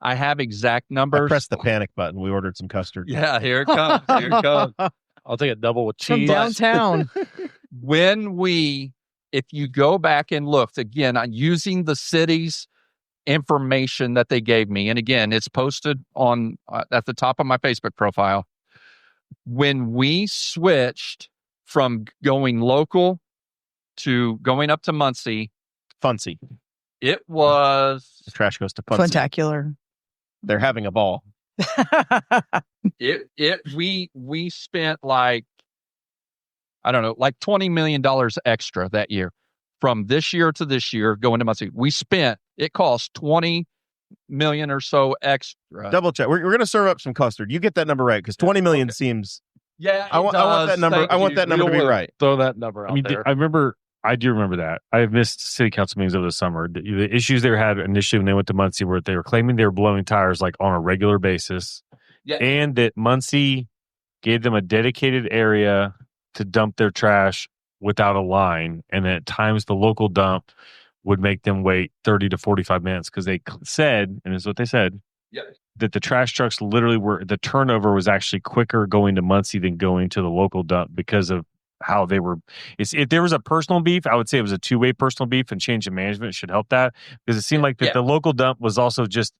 I pressed the panic button. We ordered some custard. Yeah, here it comes. Here it comes. I'll take a double with cheese. From downtown. If you go back and look, again, I'm using the city's information that they gave me. And again, it's posted on at the top of my Facebook profile. When we switched from going local to going up to Muncie, Funcy. It was the trash goes to Funcy. Funtacular. They're having a ball. We spent like $20 million extra that year. From this year to this year, going to Muncie. It cost $20 million or so extra. Double check. We're going to serve up some custard. You get that number right, because 20 million seems. Yeah, I want that number. I want that number to be right. Throw that number out there. I do remember that. I have missed city council meetings over the summer. The issues they had initially when they went to Muncie were they were claiming they were blowing tires like on a regular basis, and that Muncie gave them a dedicated area to dump their trash without a line, and that at times the local dump would make them wait 30 to 45 minutes because they said, and this is what they said, that the trash trucks literally the turnover was actually quicker going to Muncie than going to the local dump because of how they were. If there was a personal beef, I would say it was a two-way personal beef, and change in management should help that, because it seemed like that the local dump was also it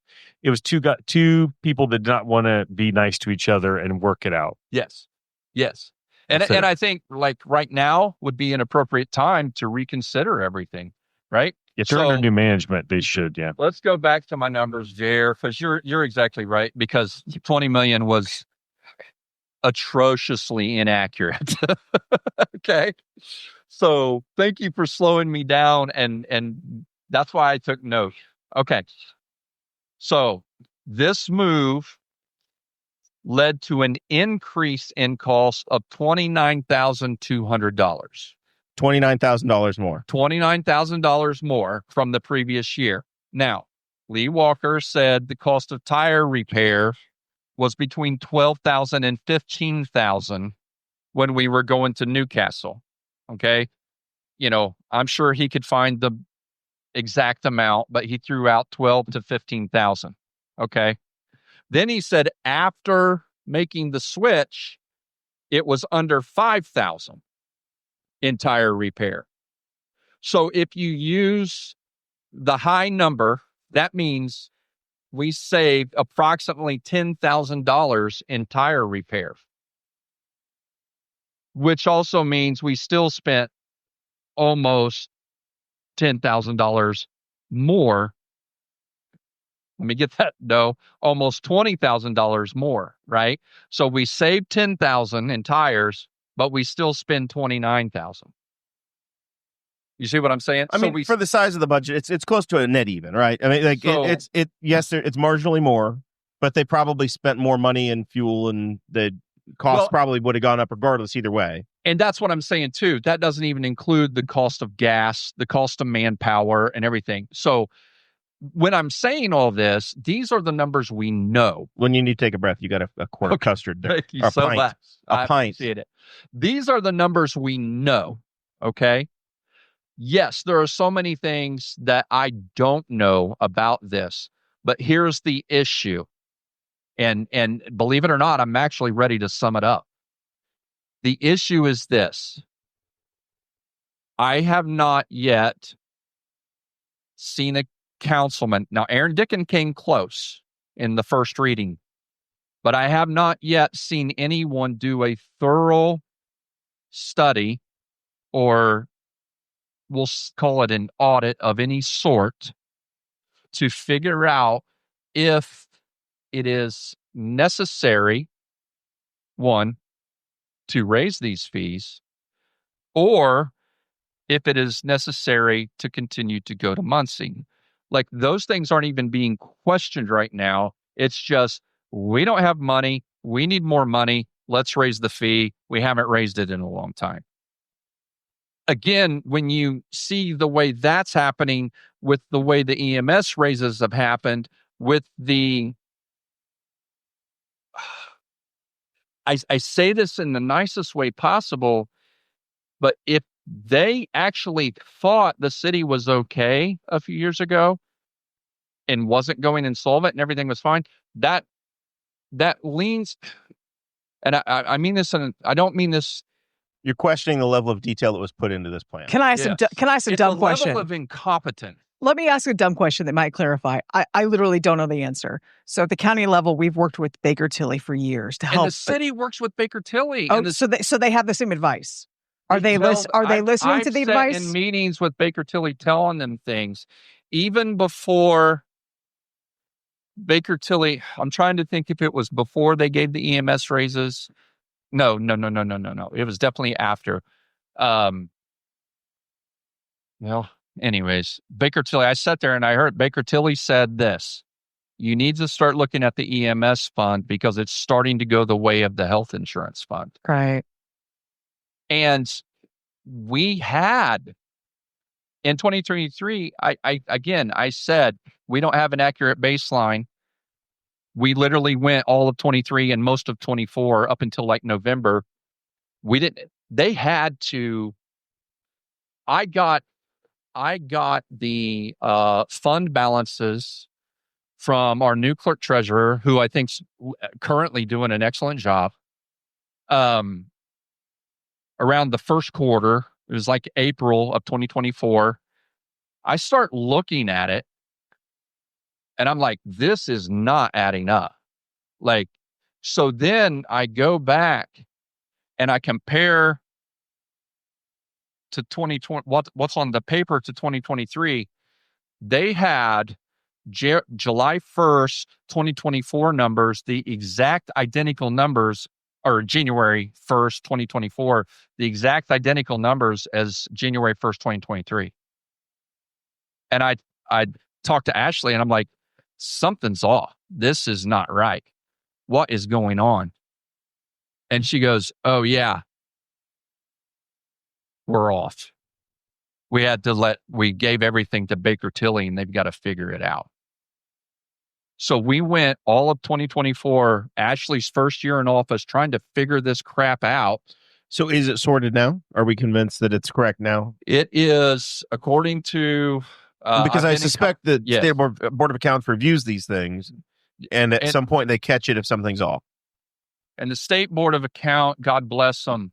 was two people that did not want to be nice to each other and work it out. Yes. And I think like right now would be an appropriate time to reconsider everything, right? If they're under new management, they should, yeah. Let's go back to my numbers, Jer, because you're exactly right, because 20 million was atrociously inaccurate. Okay. So thank you for slowing me down, and that's why I took note. Okay. So this move led to an increase in cost of $29,200. $29,000 more. $29,000 more from the previous year. Now, Lee Walker said the cost of tire repair was between $12,000 and $15,000 when we were going to Newcastle. Okay. I'm sure he could find the exact amount, but he threw out $12,000 to $15,000. Okay. Then he said after making the switch, it was under $5,000 in tire repair. So if you use the high number, that means we saved approximately $10,000 in tire repair, which also means we still spent almost $10,000 more. Let me get that. No, almost $20,000 more, right? So we saved $10,000 in tires, but we still spend $29,000. You see what I'm saying? I mean, for the size of the budget, it's close to a net even, right? I mean, like it's marginally more, but they probably spent more money in fuel, and the cost probably would have gone up regardless either way. And that's what I'm saying too. That doesn't even include the cost of gas, the cost of manpower, and everything. So when I'm saying all this, these are the numbers we know. When you need to take a breath, you got a quart of custard there. Thank you so much. A pint. Appreciate it. These are the numbers we know. Okay. Yes, there are so many things that I don't know about this, but here's the issue. And believe it or not, I'm actually ready to sum it up. The issue is this. I have not yet seen a councilman. Now, Aaron Dickin came close in the first reading, but I have not yet seen anyone do a thorough study, or we'll call it an audit of any sort, to figure out if it is necessary, one, to raise these fees, or if it is necessary to continue to go to Muncie. Like, those things aren't even being questioned right now. It's just, we don't have money. We need more money. Let's raise the fee. We haven't raised it in a long time. Again, when you see the way that's happening with the way the EMS raises have happened, with the, I say this in the nicest way possible, but if they actually thought the city was okay a few years ago and wasn't going insolvent and everything was fine, that leans, and I mean this, and I don't mean this. You're questioning the level of detail that was put into this plan. Can I ask a dumb question? Level of incompetence. Let me ask a dumb question that might clarify. I literally don't know the answer. So at the county level, we've worked with Baker Tilly for years to help. And the city works with Baker Tilly. Oh, so they have the same advice. Are they listening to the advice? In meetings with Baker Tilly, telling them things, even before Baker Tilly. I'm trying to think if it was before they gave the EMS raises. No. It was definitely after. Anyways, Baker Tilly, I sat there and I heard Baker Tilly said this: you need to start looking at the EMS fund because it's starting to go the way of the health insurance fund. Right. And we had, in 2023, I said, we don't have an accurate baseline. We literally went all of 23 and most of 24 up until like November. They had to, I got the fund balances from our new clerk treasurer, who I think's currently doing an excellent job. Around the first quarter, it was like April of 2024. I start looking at it and I'm like, this is not adding up. Like, so then I go back and I compare to 2020, what's on the paper to 2023. They had July 1st, 2024 numbers, the exact identical numbers, or January 1st, 2024, the exact identical numbers as January 1st, 2023. And I talked to Ashley and I'm like, something's off. This is not right. What is going on? And she goes, oh yeah, we're off. We gave everything to Baker Tilly and they've got to figure it out. So we went all of 2024, Ashley's first year in office, trying to figure this crap out. So is it sorted now? Are we convinced that it's correct now? It is, according to... because I suspect that yes. State Board of Accounts reviews these things, and at some point they catch it if something's off. And the State Board of Accounts, God bless them,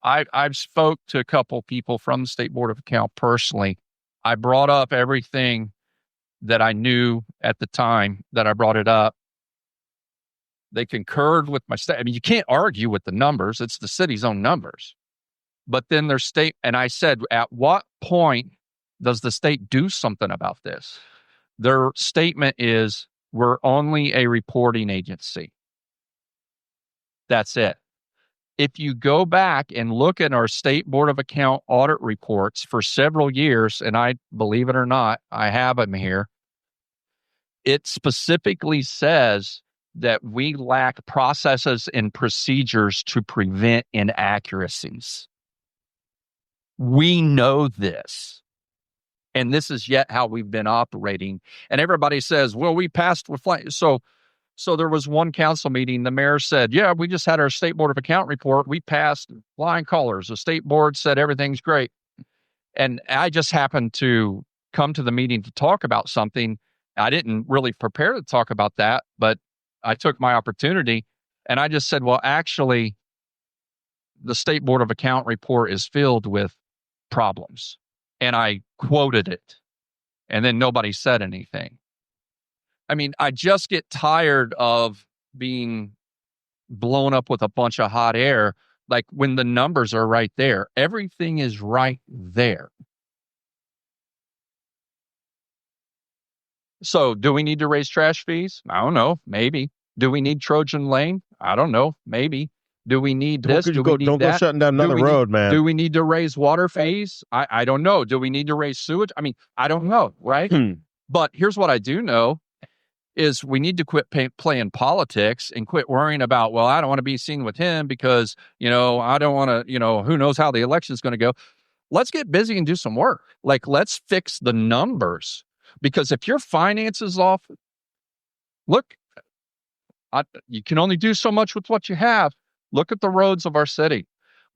I've spoke to a couple people from the State Board of Accounts personally. I brought up everything that I knew at the time that I brought it up. They concurred with my state. I mean, you can't argue with the numbers. It's the city's own numbers. But then their state, and I said, at what point does the state do something about this? Their statement is, we're only a reporting agency. That's it. If you go back and look at our State Board of Accounts audit reports for several years, and I, believe it or not, I have them here, it specifically says that we lack processes and procedures to prevent inaccuracies. We know this. And this is yet how we've been operating. And everybody says, well, we passed with flying. So there was one council meeting. The mayor said, yeah, we just had our State Board of Accounts report. We passed flying colors. The state board said everything's great. And I just happened to come to the meeting to talk about something. I didn't really prepare to talk about that, but I took my opportunity and I just said, well, actually, the State Board of Accounts report is filled with problems. And I quoted it, and then nobody said anything. I mean, I just get tired of being blown up with a bunch of hot air, like when the numbers are right there. Everything is right there. So do we need to raise trash fees? I don't know. Maybe. Do we need Trojan Lane? I don't know. Maybe. Do we need this? Do we need don't that? Go shutting down another road, man. Do we need to raise water fees? I don't know. Do we need to raise sewage? I mean, I don't know, right? But here's what I do know is we need to quit playing politics and quit worrying about, well, I don't want to be seen with him because, I don't want to, who knows how the election is going to go. Let's get busy and do some work. Like, let's fix the numbers. Because if your finances off, look, you can only do so much with what you have. Look at the roads of our city.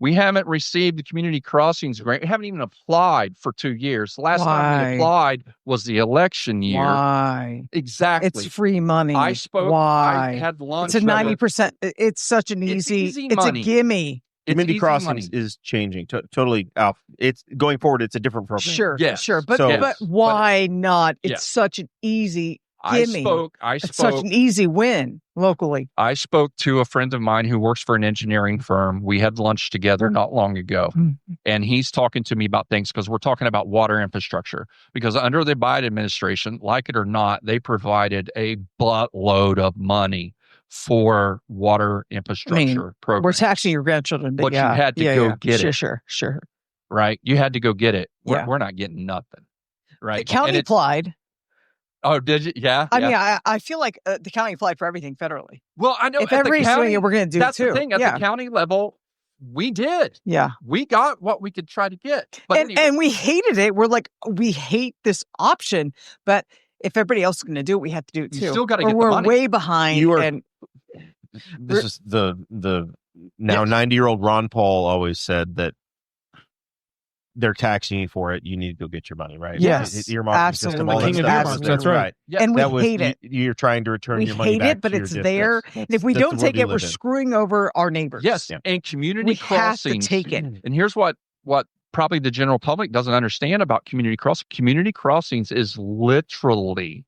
We haven't received the community crossings grant. We haven't even applied for 2 years. The last time we applied was the election year. Why? Exactly. It's free money. I spoke. Why? I had lunch. It's a 90%. It's such an easy. It's a gimme. Community crossings is changing totally. It's going forward. It's a different program. Sure, sure. But why not? It's such an easy gimme. It's such an easy win locally. I spoke to a friend of mine who works for an engineering firm. We had lunch together not long ago, and he's talking to me about things because we're talking about water infrastructure. Because under the Biden administration, like it or not, they provided a buttload of money for water infrastructure programs. We're taxing your grandchildren, but you had to go get it. Sure. Right? You had to go get it. We're not getting nothing. Right? The county applied. Oh, did you? Yeah. I mean, I feel like the county applied for everything federally. Well, I know if everybody's doing it, we're going to do it too. That's the thing. At the county level, we did. Yeah. We got what we could try to get. But and we hated it. We're like, we hate this option. But if everybody else is going to do it, we have to do it too. You still got to get the money. We're way behind. This is the now 90-year-old Ron Paul always said that they're taxing you for it. You need to go get your money, right? Yes, absolutely. That's right. Yeah. And we hate it. You're trying to return your money back. We hate it, but it's there. And if we don't take it, we're screwing over our neighbors. Yes, and community crossings. We have to take it. And here's what probably the general public doesn't understand about community crossings. Community crossings is literally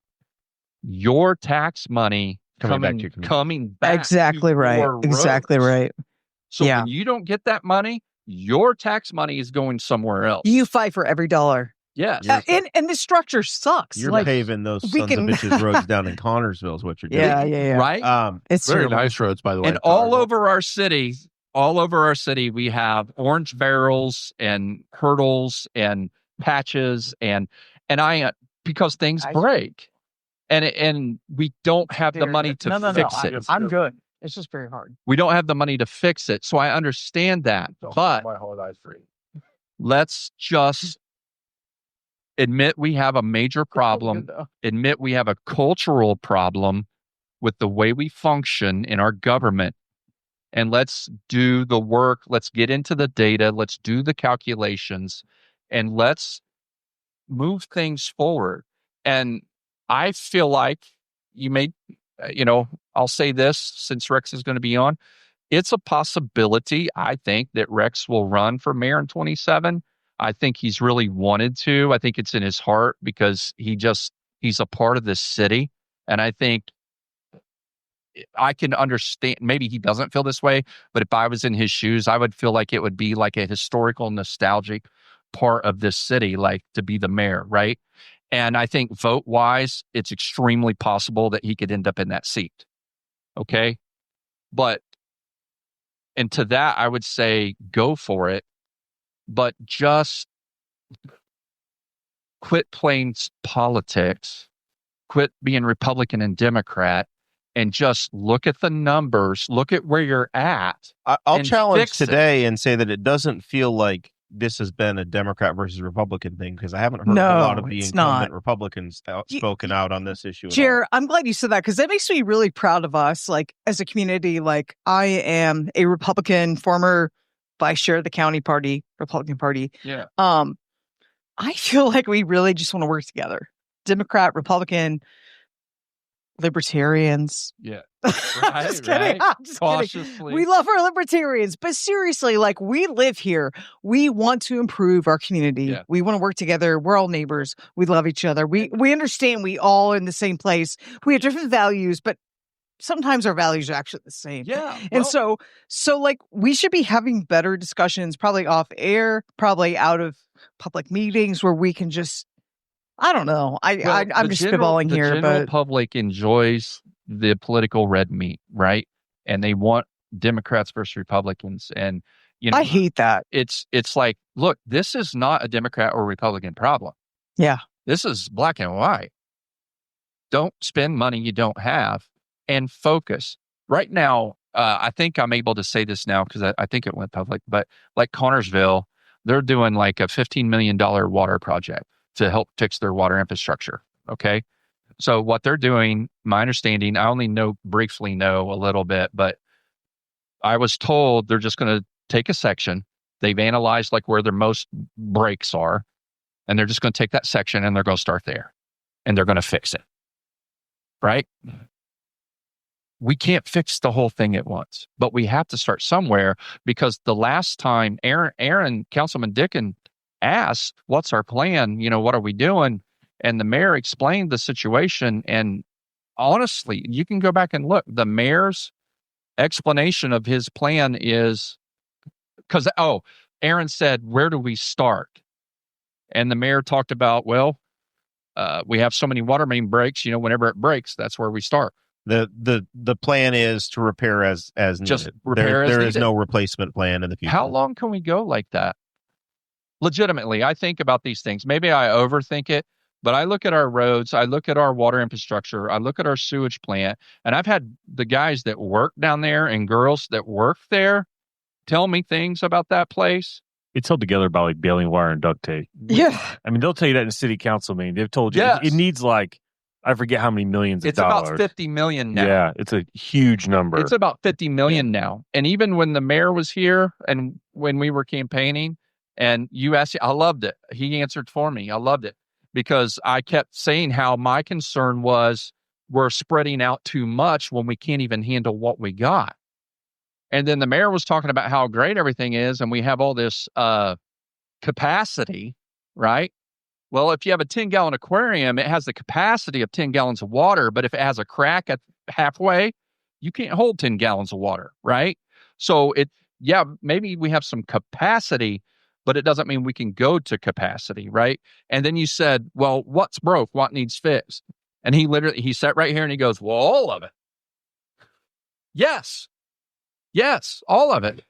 your tax money coming back. Exactly right. Exactly right. So when you don't get that money, your tax money is going somewhere else. You fight for every dollar. Yes. And the structure sucks. You're paving those sons of bitches roads down in Connorsville is what you're doing. Yeah. Right? It's very nice roads, by the way. And all over our city, we have orange barrels and hurdles and patches and because things break. And we don't have the money to fix it. I'm good. It's just very hard. We don't have the money to fix it. So I understand that. But let's just admit we have a major problem. Admit we have a cultural problem with the way we function in our government. And let's do the work. Let's get into the data. Let's do the calculations. And let's move things forward. And I feel like I'll say this since Rex is going to be on. It's a possibility, I think, that Rex will run for mayor in 2027. I think he's really wanted to. I think it's in his heart because he's a part of this city. And I think I can understand, maybe he doesn't feel this way, but if I was in his shoes, I would feel like it would be like a historical, nostalgic part of this city, like to be the mayor, right? And I think vote-wise, it's extremely possible that he could end up in that seat. Okay? And to that, I would say go for it, but just quit playing politics, quit being Republican and Democrat, and just look at the numbers, look at where you're at. I'll challenge today and say that it doesn't feel like this has been a Democrat versus Republican thing because I haven't heard a lot of the incumbent Republicans spoken out on this issue. Jared, I'm glad you said that because that makes me really proud of us. Like as a community, like I am a Republican, former vice chair of the county party, Republican Party. Yeah. I feel like we really just want to work together. Democrat, Republican, libertarians. Yeah. I'm just kidding. I'm just kidding. We love our libertarians, but seriously, like we live here. We want to improve our community. Yeah. We want to work together. We're all neighbors. We love each other. We understand we all in the same place. We have different values, but sometimes our values are actually the same. Yeah. And so like we should be having better discussions, probably off air, probably out of public meetings where we can just, I don't know. I'm just spitballing here. The general public enjoys the political red meat, right? And they want Democrats versus Republicans. And, I hate that. It's like, look, this is not a Democrat or Republican problem. Yeah. This is black and white. Don't spend money you don't have and focus. Right now, I think I'm able to say this now because I think it went public, but like Connorsville, they're doing like a $15 million water project to help fix their water infrastructure. Okay. So what they're doing, my understanding, I only briefly know a little bit, but I was told they're just going to take a section. They've analyzed like where their most breaks are, and they're just going to take that section and they're going to start there and they're going to fix it. Right? We can't fix the whole thing at once, but we have to start somewhere, because the last time Aaron, Councilman Dickin asked, what's our plan? What are we doing? And the mayor explained the situation. And honestly, you can go back and look. The mayor's explanation of his plan is because, Aaron said, where do we start? And the mayor talked about, we have so many water main breaks, whenever it breaks, that's where we start. The plan is to repair as needed. Just repair there as is no replacement plan in the future. How long can we go like that? Legitimately, I think about these things. Maybe I overthink it, but I look at our roads, I look at our water infrastructure, I look at our sewage plant, and I've had the guys that work down there and girls that work there tell me things about that place. It's held together by like baling wire and duct tape. Yeah. I mean, they'll tell you that in city council meeting. They've told you it needs like, I forget how many millions of dollars. It's about 50 million now. Yeah, it's a huge number. It's about 50 million now. And even when the mayor was here and when we were campaigning and you asked, I loved it. He answered for me. I loved it because I kept saying how my concern was we're spreading out too much when we can't even handle what we got. And then the mayor was talking about how great everything is and we have all this capacity, right? Well, if you have a 10-gallon aquarium, it has the capacity of 10 gallons of water, but if it has a crack at halfway, you can't hold 10 gallons of water, right? So maybe we have some capacity, but it doesn't mean we can go to capacity, right? And then you said, well, what's broke? What needs fixed? And he sat right here and he goes, well, all of it. Yes, all of it.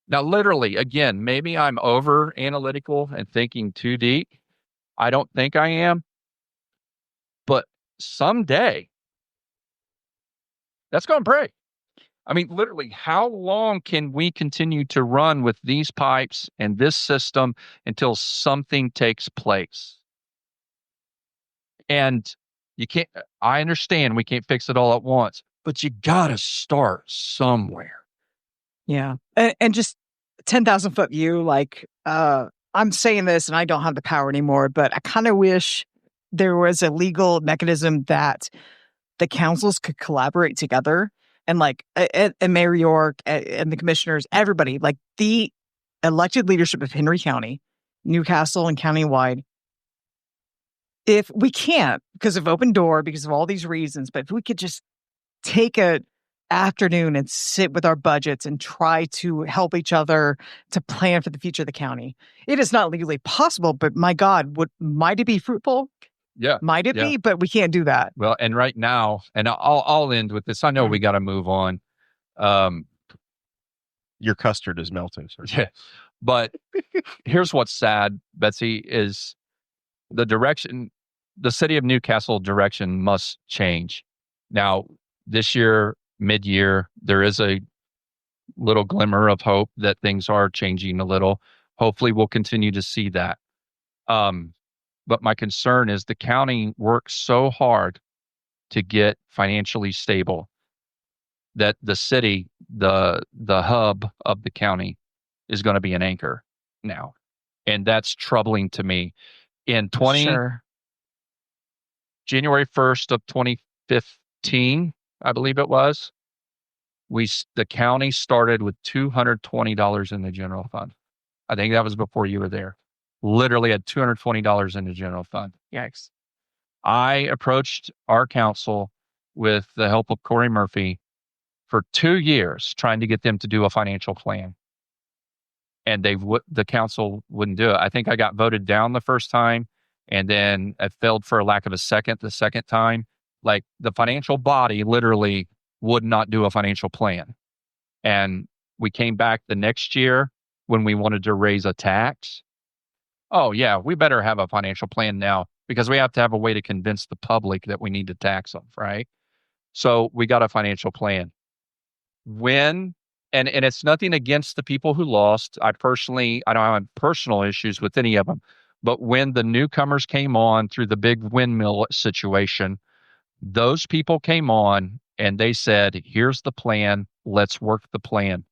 Now, literally, again, maybe I'm over analytical and thinking too deep. I don't think I am. But someday, that's going to break. I mean, literally, how long can we continue to run with these pipes and this system until something takes place? And I understand we can't fix it all at once, but you got to start somewhere. Yeah. And just 10,000 foot view, like, I'm saying this and I don't have the power anymore, but I kind of wish there was a legal mechanism that the councils could collaborate together and like and Mayor York and the commissioners, everybody, like the elected leadership of Henry County, Newcastle and countywide. If we can't, because of open door, because of all these reasons, but if we could just take a afternoon and sit with our budgets and try to help each other to plan for the future of the county. It is not legally possible, but my God, might it be fruitful? Yeah. Might it be? But we can't do that. Well, and right now, and I'll end with this. I know we got to move on. Your custard is melting, sir. Yeah. But here's what's sad, Betsy, is the city of Newcastle direction must change. Now, this year, mid-year, there is a little glimmer of hope that things are changing a little. Hopefully, we'll continue to see that. But my concern is the county works so hard to get financially stable that the city, the hub of the county, is going to be an anchor now. And that's troubling to me. In January 1st of 2015, I believe it was, the county started with $220 in the general fund. I think that was before you were there. Literally had $220 in the general fund. Yikes. I approached our council with the help of Corey Murphy for 2 years trying to get them to do a financial plan. And the council wouldn't do it. I think I got voted down the first time, and then I failed for a lack of a second the second time. Like the financial body literally would not do a financial plan. And we came back the next year when we wanted to raise a tax. Oh, yeah, we better have a financial plan now because we have to have a way to convince the public that we need to tax them, right? So we got a financial plan. And it's nothing against the people who lost. I don't have personal issues with any of them. But when the newcomers came on through the big windmill situation, those people came on and they said, here's the plan. Let's work the plan.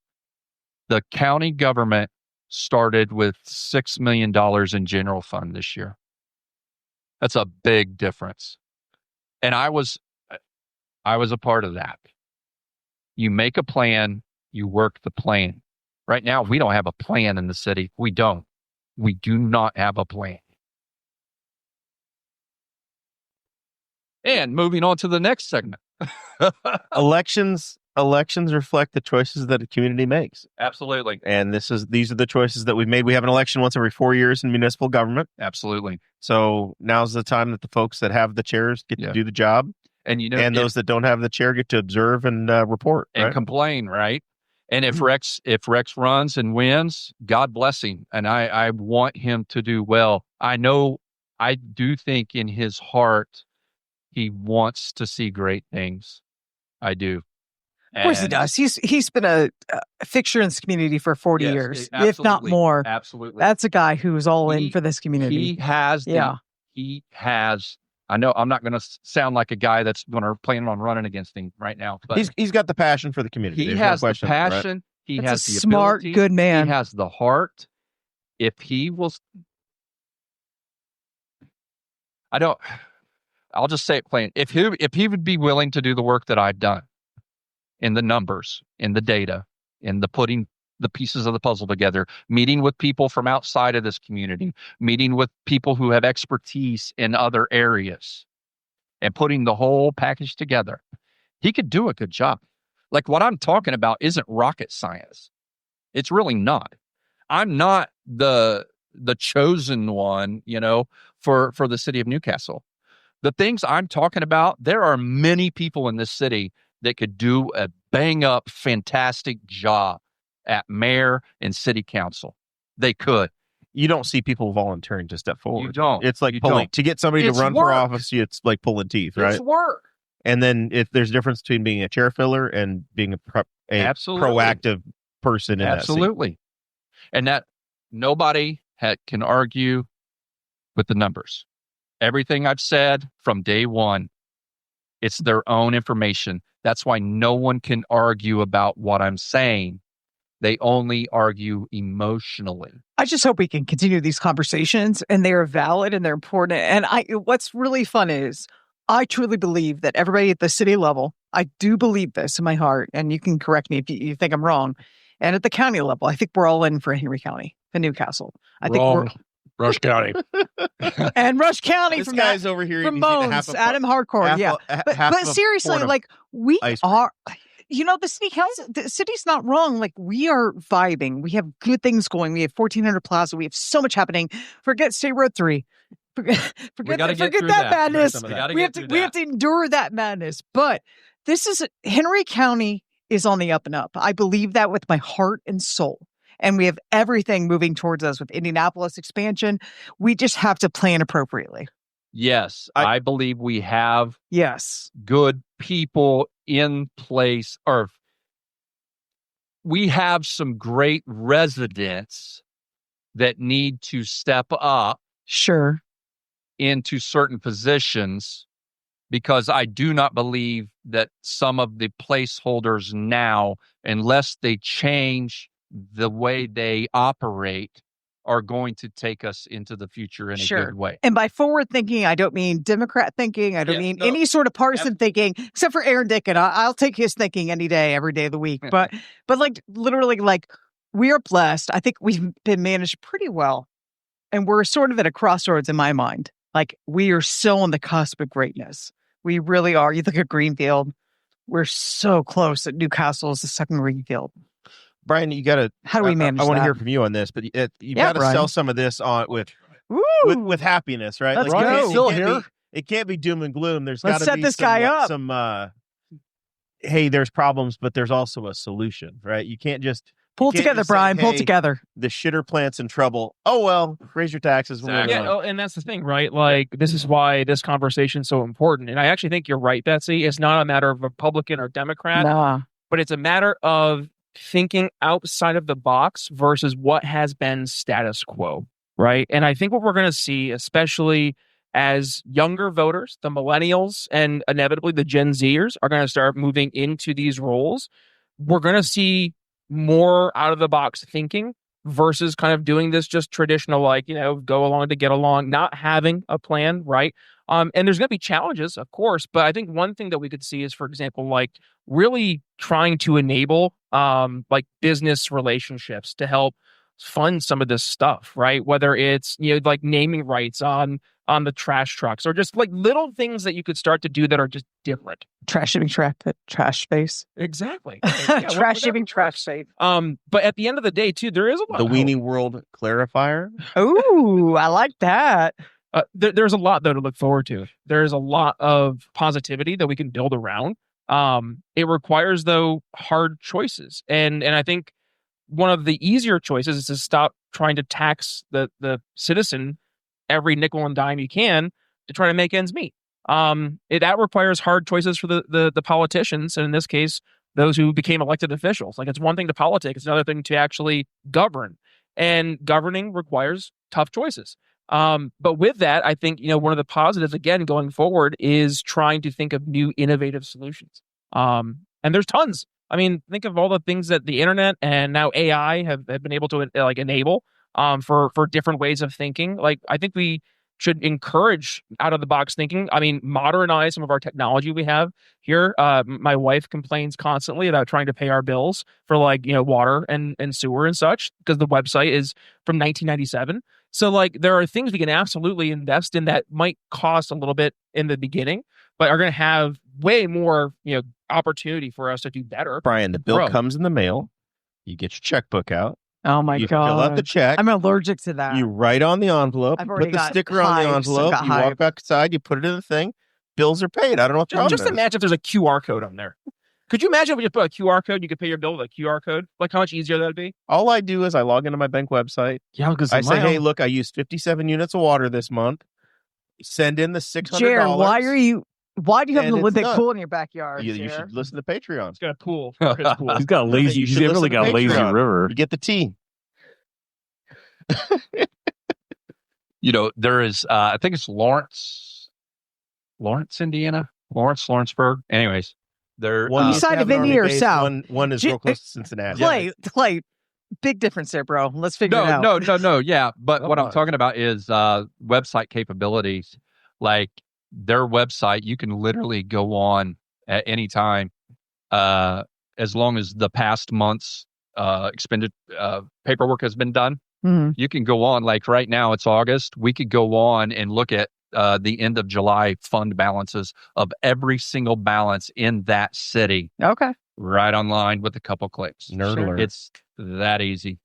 The county government started with $6 million in general fund this year. That's a big difference. And I was a part of that. You make a plan, you work the plan. Right now, we don't have a plan in the city. We don't. We do not have a plan. And moving on to the next segment. Elections reflect the choices that a community makes. Absolutely. And these are the choices that we've made. We have an election once every 4 years in municipal government. Absolutely. So now's the time that the folks that have the chairs get to do the job. And those that don't have the chair get to observe and report. And complain, right? And if Rex runs and wins, God bless him. And I want him to do well. I do think in his heart, he wants to see great things. I do. Of course he does. He's been a fixture in this community for 40 years, if not more. Absolutely. That's a guy who's all in for this community. He has. I know I'm not going to sound like a guy that's going to plan on running against him right now. But he's got the passion for the community. He has the passion. Right? He has the smart, ability, good man. He has the heart. If he will, I'll just say it plain. If he would be willing to do the work that I've done in the numbers, in the data, in the putting the pieces of the puzzle together, meeting with people from outside of this community, meeting with people who have expertise in other areas, and putting the whole package together, he could do a good job. Like what I'm talking about isn't rocket science. It's really not. I'm not the chosen one, for the city of Newcastle. The things I'm talking about, there are many people in this city that could do a bang-up, fantastic job at mayor and city council. They could. You don't see people volunteering to step forward. You don't. It's like to get somebody to run for office, it's like pulling teeth, right? It's work. And then if there's a difference between being a chair filler and being a proactive person in Absolutely. That seat. And that nobody can argue with the numbers. Everything I've said from day one, it's their own information. That's why no one can argue about what I'm saying. They only argue emotionally. I just hope we can continue these conversations, and they are valid and they're important. And what's really fun is I truly believe that everybody at the city level, I do believe this in my heart, and you can correct me if you think I'm wrong. And at the county level, I think we're all in for Henry County and Newcastle. I think we're Rush County. And Rush County this from guy's that, over here from Bones, Adam Harcourt. But seriously, like we are, the city council, the city's not wrong. Like we are vibing. We have good things going. We have 1400 Plaza. We have so much happening. Forget State Road 3. Forget that madness. We have to endure that madness. But Henry County is on the up and up. I believe that with my heart and soul. And we have everything moving towards us with Indianapolis expansion. We just have to plan appropriately. Yes, I believe we have good people in place, or we have some great residents that need to step up into certain positions, because I do not believe that some of the placeholders now, unless they change the way they operate, are going to take us into the future in a good way. And by forward thinking, I don't mean Democrat thinking. I don't mean any sort of partisan thinking, except for Aaron Dick. And I'll take his thinking any day, every day of the week. But like literally, like we are blessed. I think we've been managed pretty well. And we're sort of at a crossroads in my mind. Like we are so on the cusp of greatness. We really are. You look at Greenfield. We're so close that Newcastle is the second Greenfield. Brian, you got to. How do we manage? I want to hear from you on this, but you got to sell some of this on with happiness, right? Let's go. It can't be doom and gloom. There's got to be set this guy up. hey, there's problems, but there's also a solution, right? You can't just pull together, Brian. Pull together. The shitter plant's in trouble. Oh well, raise your taxes. Exactly. Yeah, and that's the thing, right? Like this is why this conversation is so important. And I actually think you're right, Betsy. It's not a matter of Republican or Democrat, but it's a matter of thinking outside of the box versus what has been status quo, right? And I think what we're going to see, especially as younger voters, the millennials and inevitably the Gen Zers are going to start moving into these roles, we're going to see more out of the box thinking versus kind of doing this just traditional, like, go along to get along, not having a plan, right? And there's going to be challenges, of course, but I think one thing that we could see is, for example, like really trying to enable like business relationships to help fund some of this stuff, right? Whether it's, like naming rights on the trash trucks or just like little things that you could start to do that are just different. Trash shipping trash space. Exactly. Trash shipping trash space. But at the end of the day, too, there is a lot. The Weenie World clarifier. Ooh, I like that. There's a lot, though, to look forward to. There's a lot of positivity that we can build around. It requires, though, hard choices. And I think one of the easier choices is to stop trying to tax the citizen every nickel and dime you can to try to make ends meet. That requires hard choices for the politicians, and in this case, those who became elected officials. Like, it's one thing to politic, it's another thing to actually govern. And governing requires tough choices. But with that, I think, one of the positives, again, going forward is trying to think of new innovative solutions. And there's tons. I mean, think of all the things that the internet and now AI have been able to enable for different ways of thinking. Like, I think we should encourage out of the box thinking. I mean, modernize some of our technology we have here. My wife complains constantly about trying to pay our bills for water and sewer and such because the website is from 1997. So there are things we can absolutely invest in that might cost a little bit in the beginning, but are going to have way more, opportunity for us to do better. Brian, the bill comes in the mail. You get your checkbook out. Oh my God. God. Fill out the check. I'm allergic to that. You write on the envelope, put the sticker on the envelope, you walk back outside, you put it in the thing. Bills are paid. I don't know what the problem Just imagine if there's a QR code on there. Could you imagine if we just put a QR code, you could pay your bill with a QR code? Like how much easier that'd be? All I do is I log into my bank website. Yeah, because I say, hey, look, I used 57 units of water this month. Send in the $600. Jared, why do you have the Olympic pool in your backyard? You should listen to Patreon. He's got a pool. Pool. He's got a lazy. He's definitely got a lazy river. You get the tea. There is, I think it's Lawrence, Indiana, Lawrenceburg. Anyways, they're east side of Indy or south. One is real close to Cincinnati. Clay, big difference there, bro. Let's figure it out. No. Yeah, but what I'm talking about is website capabilities. Like their website, you can literally go on at any time, as long as the past month's expended paperwork has been done. Mm-hmm. You can go on, like right now it's August. We could go on and look at the end of July fund balances of every single balance in that city. Okay. Right online with a couple clicks. Nerd alert. It's that easy.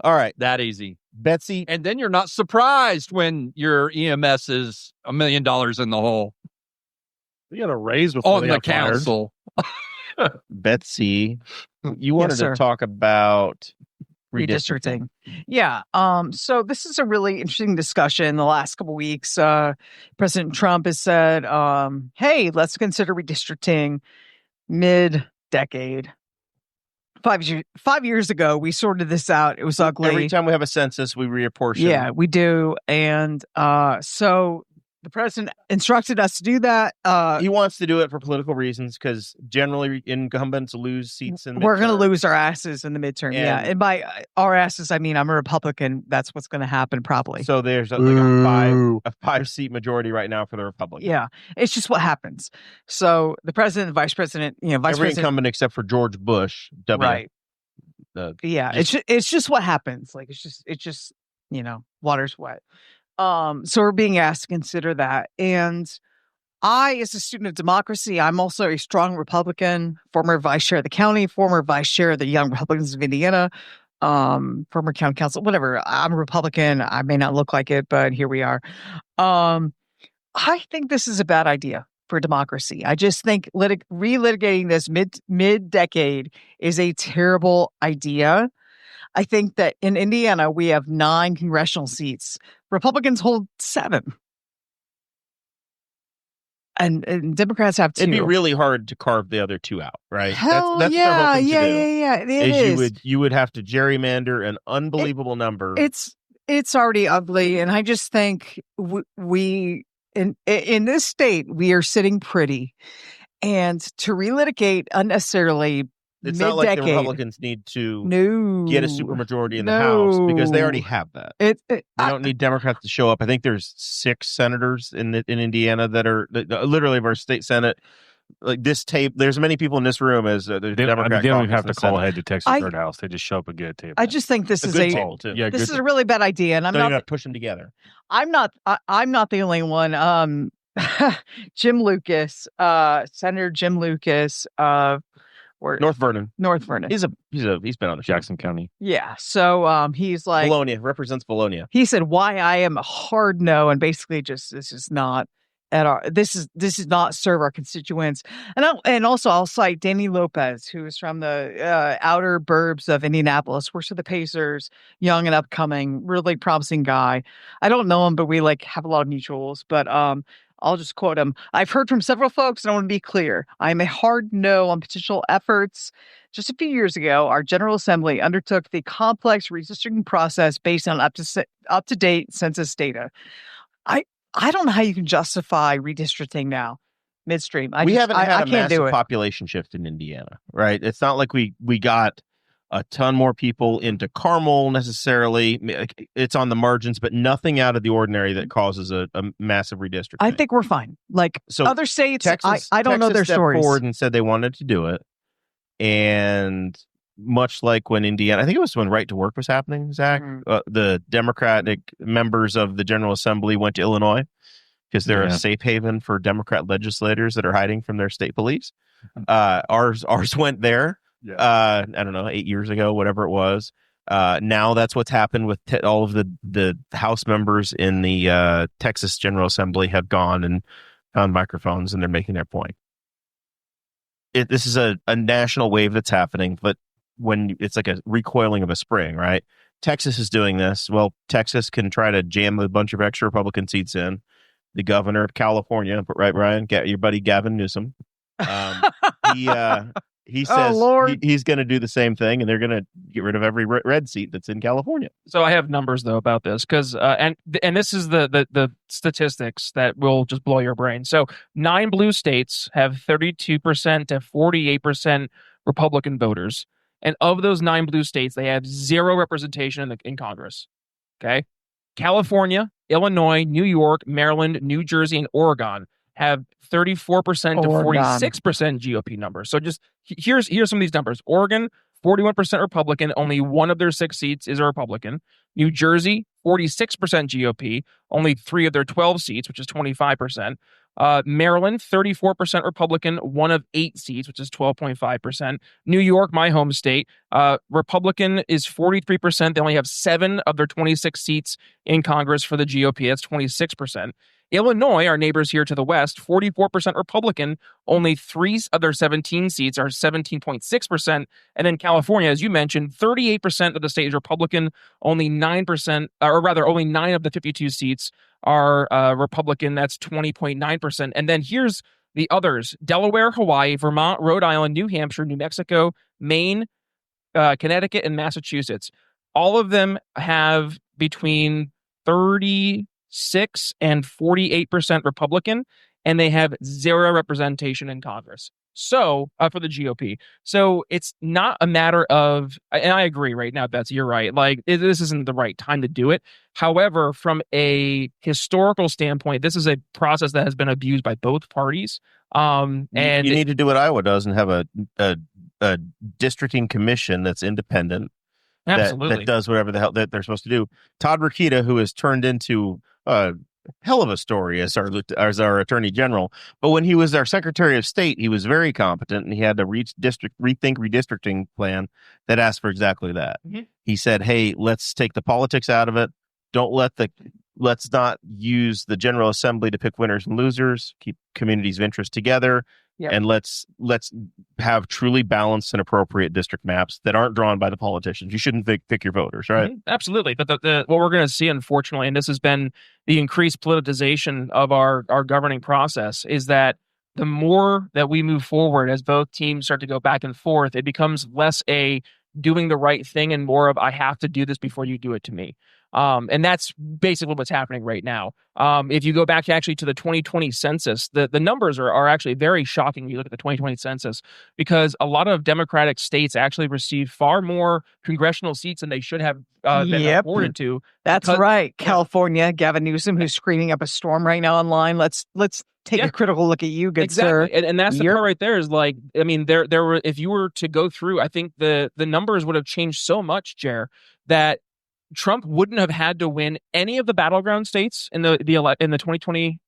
All right. That easy. Betsy. And then you're not surprised when your EMS is $1 million in the hole. You got a raise before on the council. Betsy, you wanted to talk about redistricting. Yeah. So this is a really interesting discussion. The last couple of weeks, President Trump has said, hey, let's consider redistricting mid-decade. 5 years ago, we sorted this out. It was ugly. Every time we have a census, we reapportion. Yeah, we do. And so the president instructed us to do that. He wants to do it for political reasons because generally incumbents lose seats in midterm. We're going to lose our asses in the midterm. And by our asses, I mean I'm a Republican. That's what's going to happen probably. So there's a 5-seat majority right now for the Republicans. Yeah, it's just what happens. So the president, the vice president, every incumbent except for George Bush, right? It's just what happens. Like it's just water's wet. So we're being asked to consider that. And I, as a student of democracy, I'm also a strong Republican, former vice chair of the county, former vice chair of the Young Republicans of Indiana, former county council, whatever. I'm a Republican. I may not look like it, but here we are. I think this is a bad idea. for democracy. I just think relitigating this mid-decade is a terrible idea. I think that in Indiana, we have 9 congressional seats. Republicans hold 7. And Democrats have 2. It'd be really hard to carve the other 2 out, right? Hell that's yeah, the yeah. It is. You would have to gerrymander an unbelievable number. It's already ugly, and I just think we in this state we are sitting pretty, and to relitigate unnecessarily. It's not like the Republicans need to get a supermajority in the House because they already have that. They don't need Democrats to show up. I think there's 6 senators in Indiana that are literally of our state Senate. Like this tape, there's many people in this room as the Democrat. They don't even have to call ahead to Texas third house. They just show up and get a tape. I just think this is a really bad idea, and I'm not going to push them together. I'm not the only one. Jim Lucas, Senator Jim Lucas, North Vernon. He's been on the Jackson County. Yeah. So he's like Bologna, represents Bologna. He said why I am a hard no, and basically just this is not this is not serve our constituents. And also I'll cite Danny Lopez, who is from the outer burbs of Indianapolis, works for the Pacers, young and upcoming, really promising guy. I don't know him, but we have a lot of mutuals. But I'll just quote him. I've heard from several folks, and I want to be clear. I am a hard no on potential efforts. Just a few years ago, our General Assembly undertook the complex redistricting process based on up-to-date census data. I don't know how you can justify redistricting now, midstream. We haven't had a massive population shift in Indiana, right? It's not like we got a ton more people into Carmel necessarily. It's on the margins, but nothing out of the ordinary that causes a massive redistricting. I think we're fine. Other states, Texas, I don't know their stepped stories. Forward and said they wanted to do it, and much like when Indiana, I think it was when Right to Work was happening, Zach, the Democratic members of the General Assembly went to Illinois because they're a safe haven for Democrat legislators that are hiding from their state police. Ours went there. I don't know, 8 years ago, whatever it was. Now that's what's happened with all of the House members in the Texas General Assembly have gone and found microphones, and they're making their point. This is a national wave that's happening, but when it's like a recoiling of a spring, right? Texas is doing this. Well, Texas can try to jam a bunch of extra Republican seats in. The governor of California, right, Brian? Your buddy Gavin Newsom. He says he's going to do the same thing, and they're going to get rid of every red seat that's in California. So I have numbers though about this because and this is the statistics that will just blow your brain. So 9 blue states have 32% to 48% Republican voters, and of those 9 blue states, they have 0 representation in Congress. Okay, California, Illinois, New York, Maryland, New Jersey, and Oregon have 34% to 46% GOP numbers. So just here's some of these numbers. Oregon, 41% Republican. Only one of their 6 seats is a Republican. New Jersey, 46% GOP. Only 3 of their 12 seats, which is 25%. Maryland, 34% Republican, 1 of 8 seats, which is 12.5%. New York, my home state, Republican is 43%. They only have 7 of their 26 seats in Congress for the GOP. That's 26%. Illinois, our neighbors here to the west, 44% Republican, only 3 of their 17 seats are 17.6%. And then California, as you mentioned, 38% of the state is Republican, only 9%, or rather only 9 of the 52 seats are Republican, that's 20.9%. And then here's the others: Delaware, Hawaii, Vermont, Rhode Island, New Hampshire, New Mexico, Maine, Connecticut, and Massachusetts. All of them have between 36 and 48% Republican, and they have 0 representation in Congress. So for the GOP. So it's not a matter of, and I agree right now, Betsy, you're right. This isn't the right time to do it. However, from a historical standpoint, this is a process that has been abused by both parties. And you need to do what Iowa does and have a districting commission that's independent. Absolutely. That does whatever the hell that they're supposed to do. Todd Rokita, who has turned into a hell of a story as our attorney general, but when he was our secretary of state, he was very competent, and he had a rethink redistricting plan that asked for exactly that. Mm-hmm. He said, hey, let's take the politics out of it. let's not use the General Assembly to pick winners and losers. Keep communities of interest together. Yep. And let's have truly balanced and appropriate district maps that aren't drawn by the politicians. You shouldn't pick your voters, right? Mm-hmm. Absolutely. But what we're going to see, unfortunately, and this has been the increased politicization of our governing process, is that the more that we move forward as both teams start to go back and forth, it becomes less a doing the right thing and more of I have to do this before you do it to me. And that's basically what's happening right now. If you go back actually to the 2020 census, the numbers are actually very shocking when you look at the 2020 census, because a lot of Democratic states actually received far more congressional seats than they should have been afforded to. That's right. California, Gavin Newsom, who's screaming up a storm right now online. Let's take a critical look at you, good sir. And that's the part right there is like, I mean, there were, if you were to go through, I think the numbers would have changed so much, Jer, that Trump wouldn't have had to win any of the battleground states in the 2020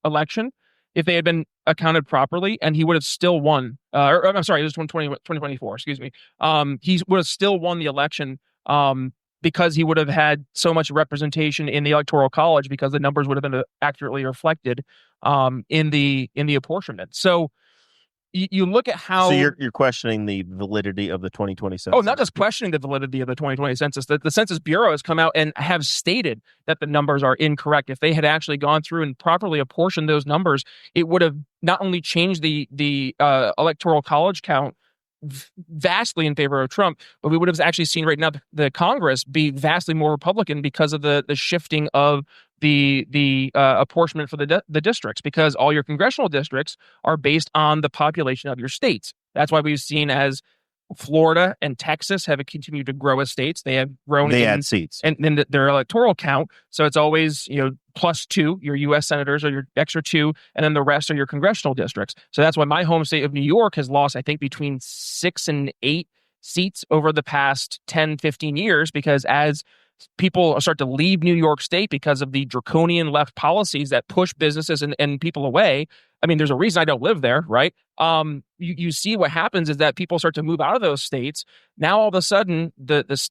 election if they had been accounted properly, and he would have still won. I'm sorry, it was 2024. Excuse me. He would have still won the election because he would have had so much representation in the Electoral College, because the numbers would have been accurately reflected in the apportionment. So you look at how... So you're questioning the validity of the 2020 census? Oh, not just questioning the validity of the 2020 census. The Census Bureau has come out and have stated that the numbers are incorrect. If they had actually gone through and properly apportioned those numbers, it would have not only changed the Electoral College count vastly in favor of Trump, but we would have actually seen right now the Congress be vastly more Republican because of the shifting of the apportionment for the districts, because all your congressional districts are based on the population of your states. That's why we've seen as Florida and Texas have continued to grow as states. They have grown. They add seats. And then their electoral count. So it's always, +2, your U.S. senators, or your extra 2, and then the rest are your congressional districts. So that's why my home state of New York has lost, I think, between 6 and 8 seats over the past 10, 15 years, because as people start to leave New York State because of the draconian left policies that push businesses and people away. I mean, there's a reason I don't live there, right? You see what happens is that people start to move out of those states. Now, all of a sudden,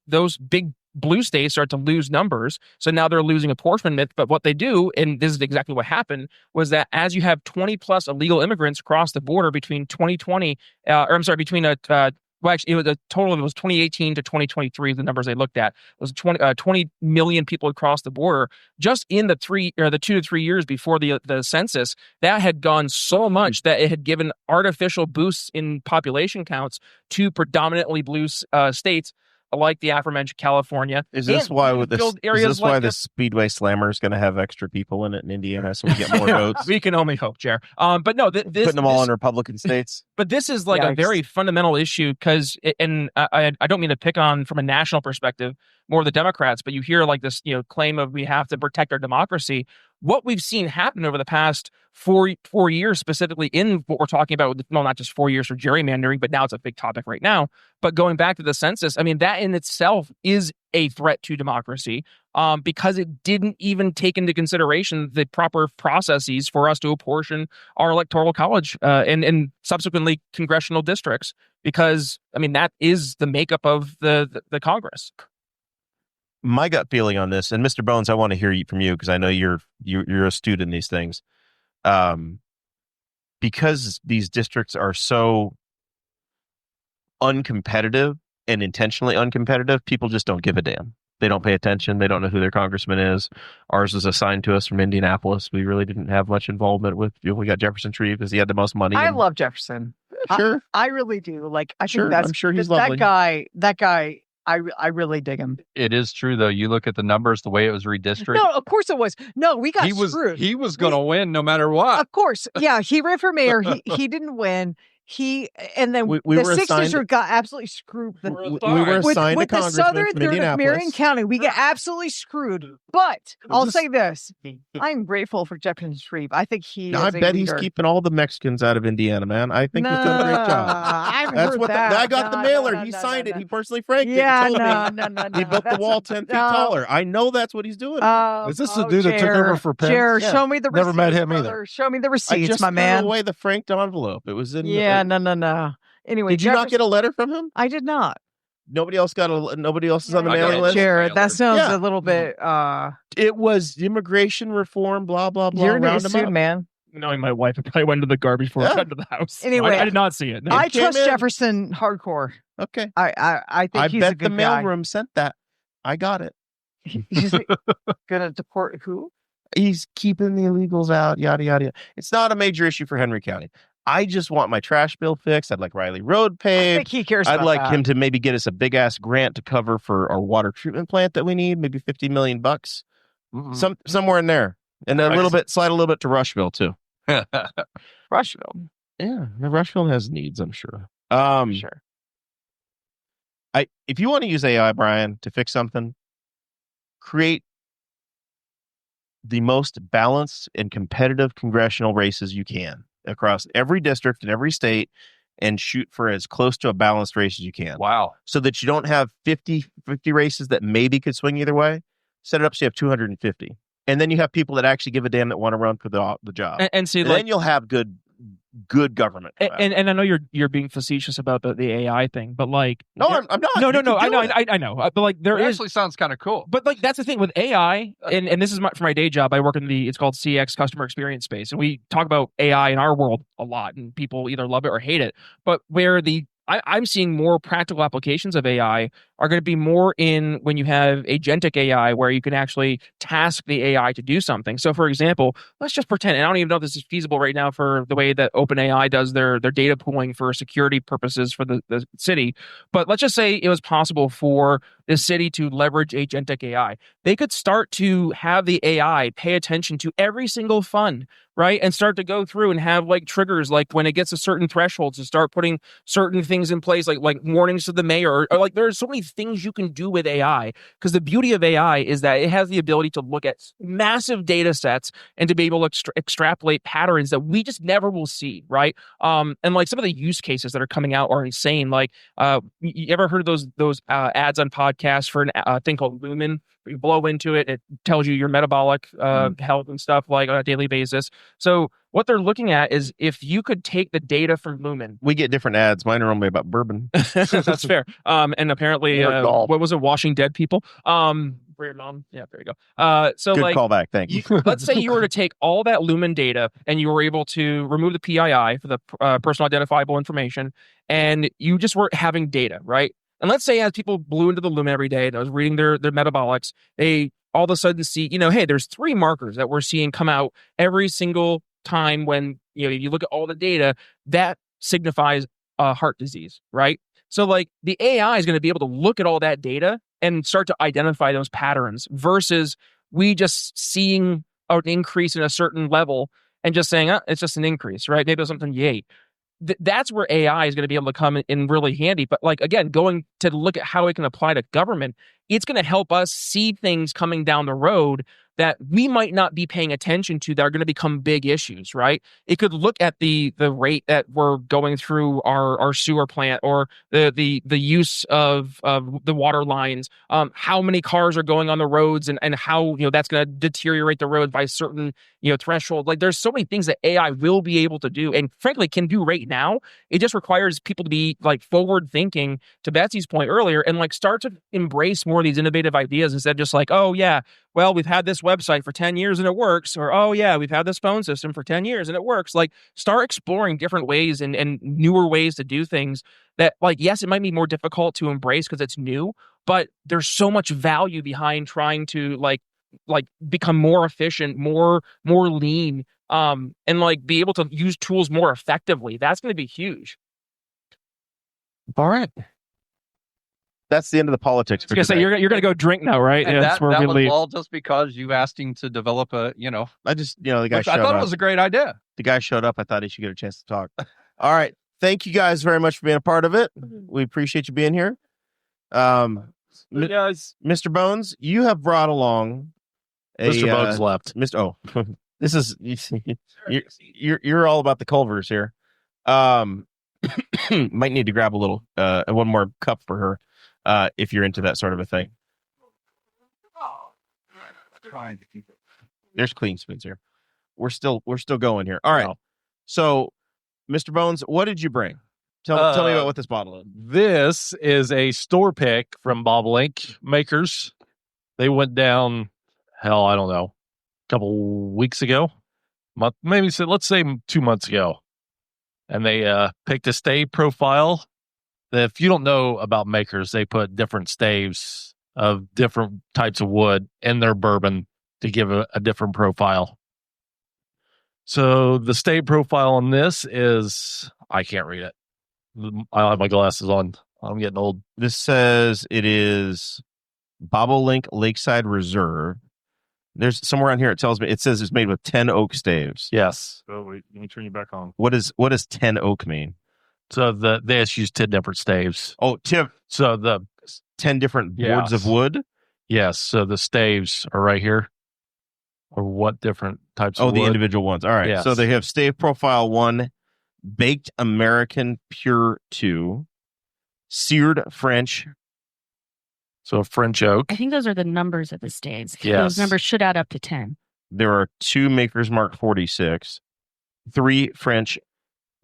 those big blue states start to lose numbers. So now they're losing apportionment. But what they do, and this is exactly what happened, was that as you have 20 plus illegal immigrants cross the border between 2020, actually, it was a total. It was 2018 to 2023. The numbers they looked at was 20 million people across the border just in the 2 to 3 years before the census. That had gone so much that it had given artificial boosts in population counts to predominantly blue states, like the aforementioned California. Is this why the Speedway Slammer is going to have extra people in it in Indiana, so we get more votes? We can only hope, Jer. But no, putting them all in Republican states. But this is like a very fundamental issue, because, and I don't mean to pick on from a national perspective, more of the Democrats, but you hear like this, claim of we have to protect our democracy. What we've seen happen over the past 4 years, specifically in what we're talking about, well, not just 4 years for gerrymandering, but now it's a big topic right now. But going back to the census, I mean, that in itself is a threat to democracy, because it didn't even take into consideration the proper processes for us to apportion our electoral college and subsequently congressional districts. Because, I mean, that is the makeup of the Congress. My gut feeling on this, and Mr. Bones, I want to hear from you, because I know you're astute in these things. Because these districts are so uncompetitive and intentionally uncompetitive, people just don't give a damn. They don't pay attention. They don't know who their congressman is. Ours was assigned to us from Indianapolis. We really didn't have much involvement with. We got Jefferson Shreve because he had the most money. I love Jefferson. Sure, I really do. Like, I think I'm sure he's lovely. That guy. I really dig him. It is true, though. You look at the numbers, the way it was redistricted. No, of course it was. No, we got screwed. He was going to win no matter what. Of course. Yeah, he ran for mayor. He didn't win. And then we the were 6th assigned, district got absolutely screwed. We were assigned with to the Southern Indianapolis. Marion County. We get absolutely screwed. But I'll say this: I'm grateful for Jefferson Shreve. I think I bet he's keeping all the Mexicans out of Indiana, man. I think he's doing a great job. That's what I got the mailer. He signed it. He personally franked it. Yeah, he built the wall 10 feet taller. I know that's what he's doing. Is this the dude that took over for Pence? Jared, show me the receipts. Never met him either. Show me the receipts, my man. I just threw away the franked envelope. It was in. Yeah, no. Anyway, did you not get a letter from him? I did not. Nobody else is on the mailing list. Jared, that sounds a little bit. It was immigration reform, blah blah blah. You're gonna get sued, man. Knowing my wife, I probably went to the garbage before I got to the house. Anyway, I did not see it. No. I trust Jefferson hardcore. Okay. I think he's a good the guy. mailroom sent that. I got it. He's gonna deport who? He's keeping the illegals out, yada yada yada. It's not a major issue for Henry County. I just want my trash bill fixed. I'd like Riley Road paved. I think he cares. I'd like him to maybe get us a big ass grant to cover for our water treatment plant that we need, maybe $50 million, somewhere in there, and slide a little bit to Rushville too. Rushville, yeah, Rushville has needs, I'm sure. Sure. If you want to use AI, Brian, to fix something, create the most balanced and competitive congressional races you can across every district in every state, and shoot for as close to a balanced race as you can. Wow. So that you don't have 50 races that maybe could swing either way. Set it up so you have 250. And then you have people that actually give a damn that want to run for the job. And see, then you'll have good government. And I know you're being facetious about the AI thing, but like, no, I'm not. No. I know. But like, it actually sounds kind of cool. But like, that's the thing with AI, and this is for my day job. I work in it's called CX, customer experience space, and we talk about AI in our world a lot, and people either love it or hate it. But where I'm seeing more practical applications of AI are going to be more in when you have agentic AI, where you can actually task the AI to do something. So, for example, let's just pretend, and I don't even know if this is feasible right now for the way that OpenAI does their data pooling for security purposes for the city. But let's just say it was possible for the city to leverage agentic AI. They could start to have the AI pay attention to every single fund, right? And start to go through and have like triggers, like when it gets to certain thresholds, to start putting certain things in place, like warnings to the mayor, or like there's so many things you can do with AI. Because the beauty of AI is that it has the ability to look at massive data sets and to be able to extrapolate patterns that we just never will see, right? And like some of the use cases that are coming out are insane. Like, you ever heard of those ads on podcasts for a thing called Lumen? You blow into it, it tells you your metabolic health and stuff like on a daily basis. So what they're looking at is if you could take the data from Lumen. We get different ads. Mine are only about bourbon. That's fair. And apparently, what was it? Washing dead people. For your mom. Yeah, there you go. So good like, callback. Thank you. Let's say you were to take all that Lumen data and you were able to remove the PII for the personal identifiable information, and you just were having data, right? And let's say as people blew into the Lumen every day, that was reading their metabolics, they all of a sudden see, hey, there's 3 markers that we're seeing come out every single time when, you look at all the data, that signifies heart disease, right? So like the AI is going to be able to look at all that data and start to identify those patterns versus we just seeing an increase in a certain level and just saying, it's just an increase, right? Maybe it was something you ate. That's where AI is going to be able to come in really handy. But like, again, going to look at how it can apply to government, it's going to help us see things coming down the road that we might not be paying attention to that are going to become big issues, right? It could look at the rate that we're going through our sewer plant, or the use of the water lines, how many cars are going on the roads, and how that's going to deteriorate the road by a certain threshold. Like there's so many things that AI will be able to do, and frankly can do right now. It just requires people to be like forward thinking, to Betsy's point earlier, and like start to embrace more of these innovative ideas instead of just like, oh yeah, well, we've had this website for 10 years and it works. Or, oh, yeah, we've had this phone system for 10 years and it works. Like, start exploring different ways and newer ways to do things that, like, yes, it might be more difficult to embrace because it's new, but there's so much value behind trying to, like become more efficient, more lean, and, like, be able to use tools more effectively. That's going to be huge. All right. That's the end of the politics. I was gonna say you're gonna go drink now, right? And that was all just because you asked him to develop a, I just, the guy showed up. I thought it was a great idea. The guy showed up. I thought he should get a chance to talk. All right. Thank you guys very much for being a part of it. We appreciate you being here. Guys, Mr. Bones, you have brought along Mr. Bones left. This is you're all about the Culvers here. Might need to grab a little one more cup for her. If you're into that sort of a thing. Trying to keep it. There's clean spoons here. We're still going here. All right. So, Mr. Bones, what did you bring? Tell me about what this bottle is. This is a store pick from Bob Link Makers. They went down, I don't know, a couple weeks ago. Let's say 2 months ago. And they picked a stave profile. If you don't know about Makers, they put different staves of different types of wood in their bourbon to give a different profile. So the stave profile on this is, I can't read it. I don't have my glasses on. I'm getting old. This says it is Bobolink Lakeside Reserve. There's somewhere on here it says it's made with 10 oak staves. Yes. Oh wait, let me turn you back on. What does 10 oak mean? So they just use 10 different staves. Oh, so the 10 different boards of wood? Yes. So the staves are right here. Or what different types of wood? The individual ones. All right. Yes. So they have stave profile 1, baked American pure 2, seared French. So a French oak. I think those are the numbers of the staves. Yes. Those numbers should add up to 10. There are 2 Maker's Mark 46, 3 French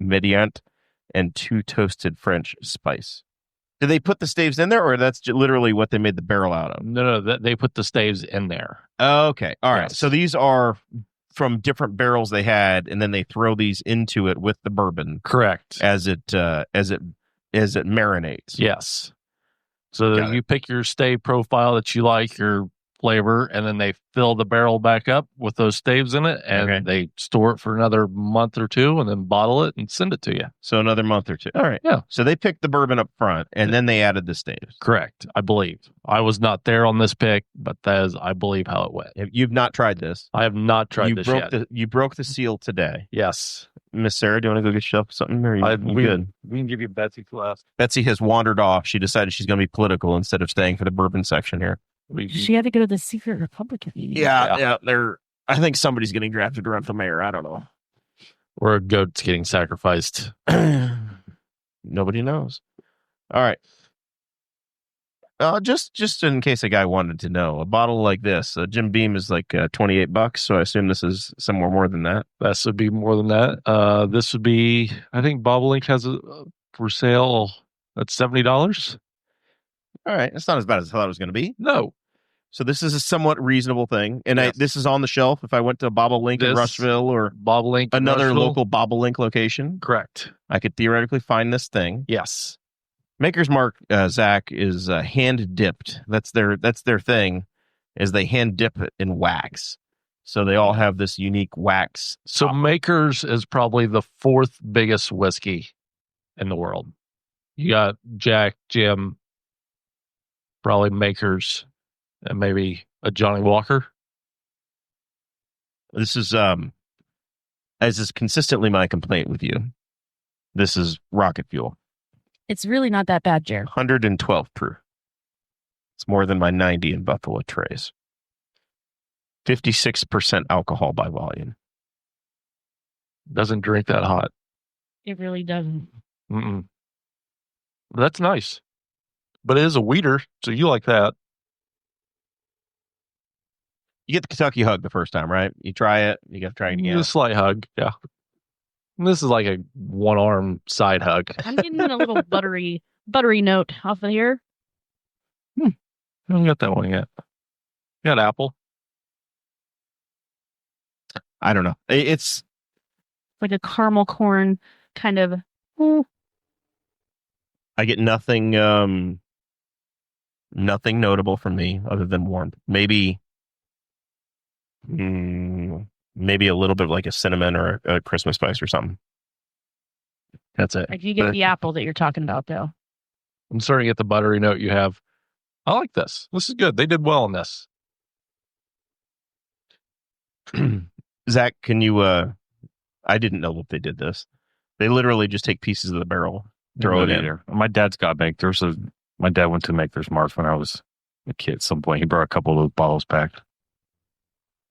Mediant, and 2 toasted French spice. Did they put the staves in there, or that's literally what they made the barrel out of? No, they put the staves in there. Okay. All right. Yes. So these are from different barrels they had, and then they throw these into it with the bourbon. Correct. As it marinates. Yes. So you pick your stave profile that you like, your flavor, and then they fill the barrel back up with those staves in it, and they store it for another month or 2, and then bottle it and send it to you. So another month or 2. All right. Yeah. So they picked the bourbon up front, and then they added the staves. Correct. I believe. I was not there on this pick, but that is, I believe, how it went. You've not tried this. I have not tried this yet. You broke the seal today. Yes. Miss Sarah, do you want to go get yourself something? Or you good? We can give you Betsy last. Betsy has wandered off. She decided she's going to be political instead of staying for the bourbon section here. She had to go to the secret Republican meeting. Yeah. I think somebody's getting drafted to run for mayor. I don't know. Or a goat's getting sacrificed. Nobody knows. All right. Just in case a guy wanted to know, a bottle like this, Jim Beam is like $28. So I assume this is somewhere more than that. This would be more than that. This would be, I think Bobolink has a for sale at $70. All right. It's not as bad as I thought it was going to be. No. So this is a somewhat reasonable thing. And Yes. this is on the shelf if I went to Bobolink in Rushville or Bobolink another Rushville. local Bobolink location. Correct. I could theoretically find this thing. Yes. Maker's Mark, Zach, is hand dipped. That's their thing, is they hand dip it in wax. So they all have this unique wax. So Makers is probably the 4th biggest whiskey in the world. You got Jack, Jim, probably Makers, and maybe a Johnny Walker. This is as is consistently my complaint with you. This is rocket fuel. It's really not that bad, Jared. 112 proof. It's more than my 90 in Buffalo Trace. 56% alcohol by volume. Doesn't drink that hot. It really doesn't. Mm-mm. That's nice. But it is a weeder, so you like that. You get the Kentucky hug the first time, right? You try it. You got to try it again. A slight hug, yeah. And this is like a one-arm side hug. I'm getting a little buttery note off of here. I haven't got that one yet. You got apple. I don't know. It's like a caramel corn kind of. I get nothing notable from me other than warmth. Maybe a little bit like a cinnamon or a Christmas spice or something. That's it. Like you get the apple that you're talking about, though. I'm starting to get the buttery note you have. I like this. This is good. They did well on this. Zach, can you I didn't know that they did this. They literally just take pieces of the barrel, throw it in there. My dad's got Makers. My dad went to Maker's Mark when I was a kid at some point. He brought a couple of those bottles back.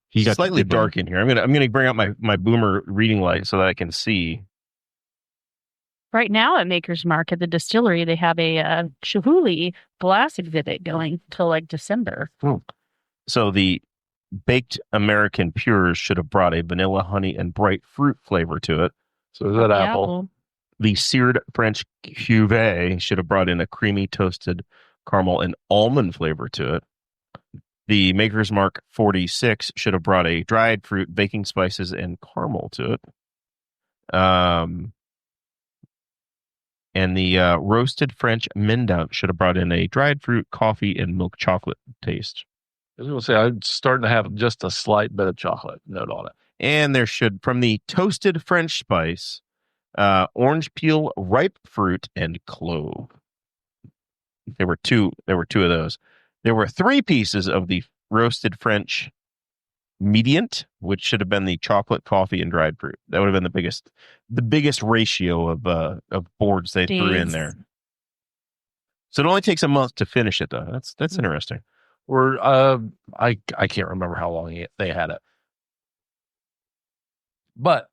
He got slightly dark in here. I'm gonna bring out my boomer reading light so that I can see. Right now at Maker's Mark at the distillery, they have a Chihuly glass exhibit going till like December. So the baked American Pures should have brought a vanilla, honey, and bright fruit flavor to it. So is that apple? The seared French cuvee should have brought in a creamy toasted caramel and almond flavor to it. The Maker's Mark 46 should have brought a dried fruit, baking spices, and caramel to it. And the roasted French Mendant should have brought in a dried fruit, coffee, and milk chocolate taste. I was going to say, I'm starting to have just a slight bit of chocolate note on it. And there should, from the toasted French spice, orange peel, ripe fruit, and clove. There were two of those. There were 3 pieces of the roasted French mediant, which should have been the chocolate, coffee, and dried fruit. That would have been the biggest ratio of boards they threw in there. So it only takes a month to finish it, though. That's interesting. Or I can't remember how long they had it, but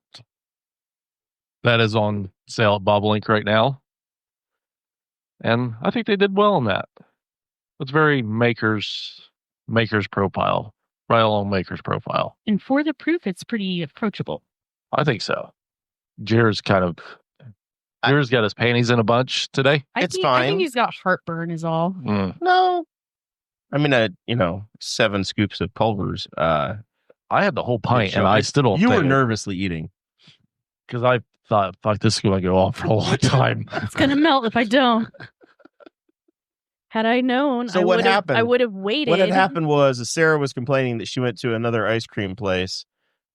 that is on sale at Bobolink right now, and I think they did well on that. It's very Maker's profile, right along Maker's profile. And for the proof, it's pretty approachable. I think so. Jared's got his panties in a bunch today. It's fine. I think he's got heartburn is all. No. I mean, 7 scoops of Culver's. I had the whole pint, and I still don't. You were nervously eating because I thought this is going to go on for a long time. It's going to melt if I don't. Had I known, so what happened? I would have waited. What had happened was Sarah was complaining that she went to another ice cream place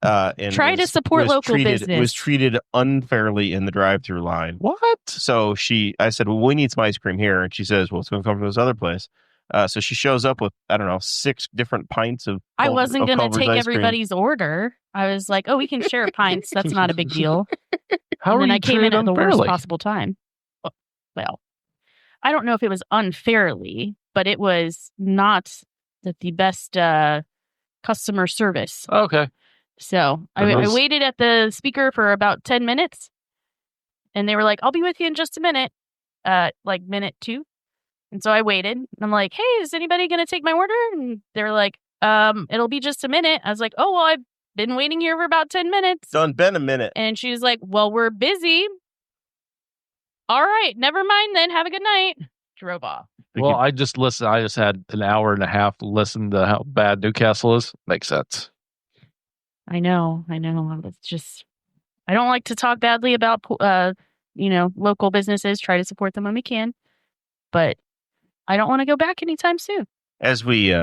and try to support local business. Was treated unfairly in the drive-through line. What? So I said, well, we need some ice cream here, and she says, well, it's going to come from this other place. So she shows up with, I don't know, 6 different pints of I wasn't going to take everybody's order. I was like, oh, we can share pints. That's not a big deal. How and are then you I came in at the unfairly? worst possible time. Well, I don't know if it was unfairly, but it was not the best customer service. Okay. So I waited at the speaker for about 10 minutes, and they were like, I'll be with you in just a minute, like minute 2. And so I waited, and I'm like, hey, is anybody going to take my order? And they were like, it'll be just a minute. I was like, oh, well, I've been waiting here for about 10 minutes. Done been a minute. And she was like, well, we're busy. All right, never mind then. Have a good night. Drove off. Well, I just listened. I just had an hour and a half to listen to how bad Newcastle is. Makes sense. I know. It's just, I don't like to talk badly about, local businesses. Try to support them when we can. But I don't want to go back anytime soon. As we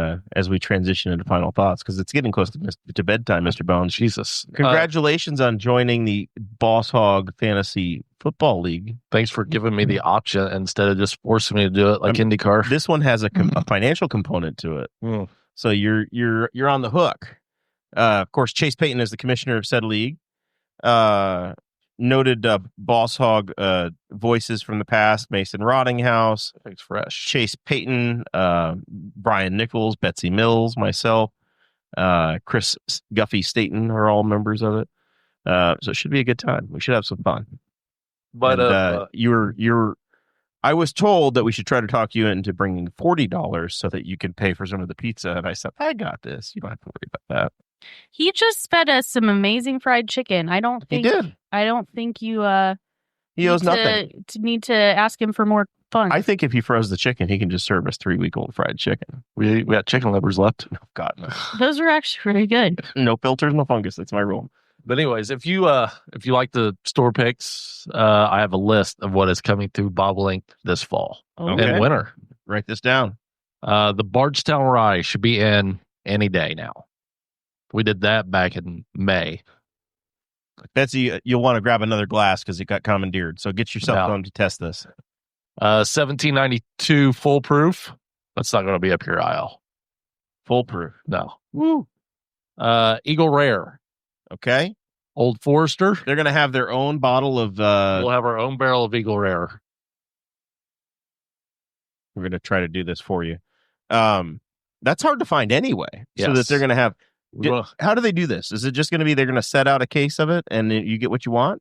transition into final thoughts, because it's getting close to bedtime, Mr. Bones. Jesus. Congratulations on joining the Boss Hog Fantasy Football League. Thanks for giving me the option instead of just forcing me to do it like IndyCar. This one has a financial component to it. So you're on the hook. Of course, Chase Payton is the commissioner of said league. Noted Boss Hog voices from the past: Mason Rottinghouse, thanks, fresh. Chase Payton, Brian Nichols, Betsy Mills, myself, Chris Guffey Staten are all members of it. So it should be a good time. We should have some fun. But I was told that we should try to talk you into bringing $40 so that you can pay for some of the pizza, and I said, I got this. You don't have to worry about that. He just fed us some amazing fried chicken. I don't think you he owes nothing. Need to ask him for more funds. I think if he froze the chicken, he can just serve us 3-week-old fried chicken. We got chicken livers left. Oh, God, no. Those are actually really good. No filters, no fungus. That's my rule. But anyways, if you like the store picks, I have a list of what is coming through Bobolink this fall and winter. Write this down. The Bardstown Rye should be in any day now. We did that back in May. Betsy, you'll want to grab another glass because it got commandeered. So get yourself home to test this. 1792 full proof. That's not going to be up your aisle. Full proof. No. Woo. Eagle Rare. Okay. Old Forester. They're going to have their own bottle of... We'll have our own barrel of Eagle Rare. We're going to try to do this for you. That's hard to find anyway. Yes. So that they're going to have... How do they do this? Is it just going to be they're going to set out a case of it and you get what you want?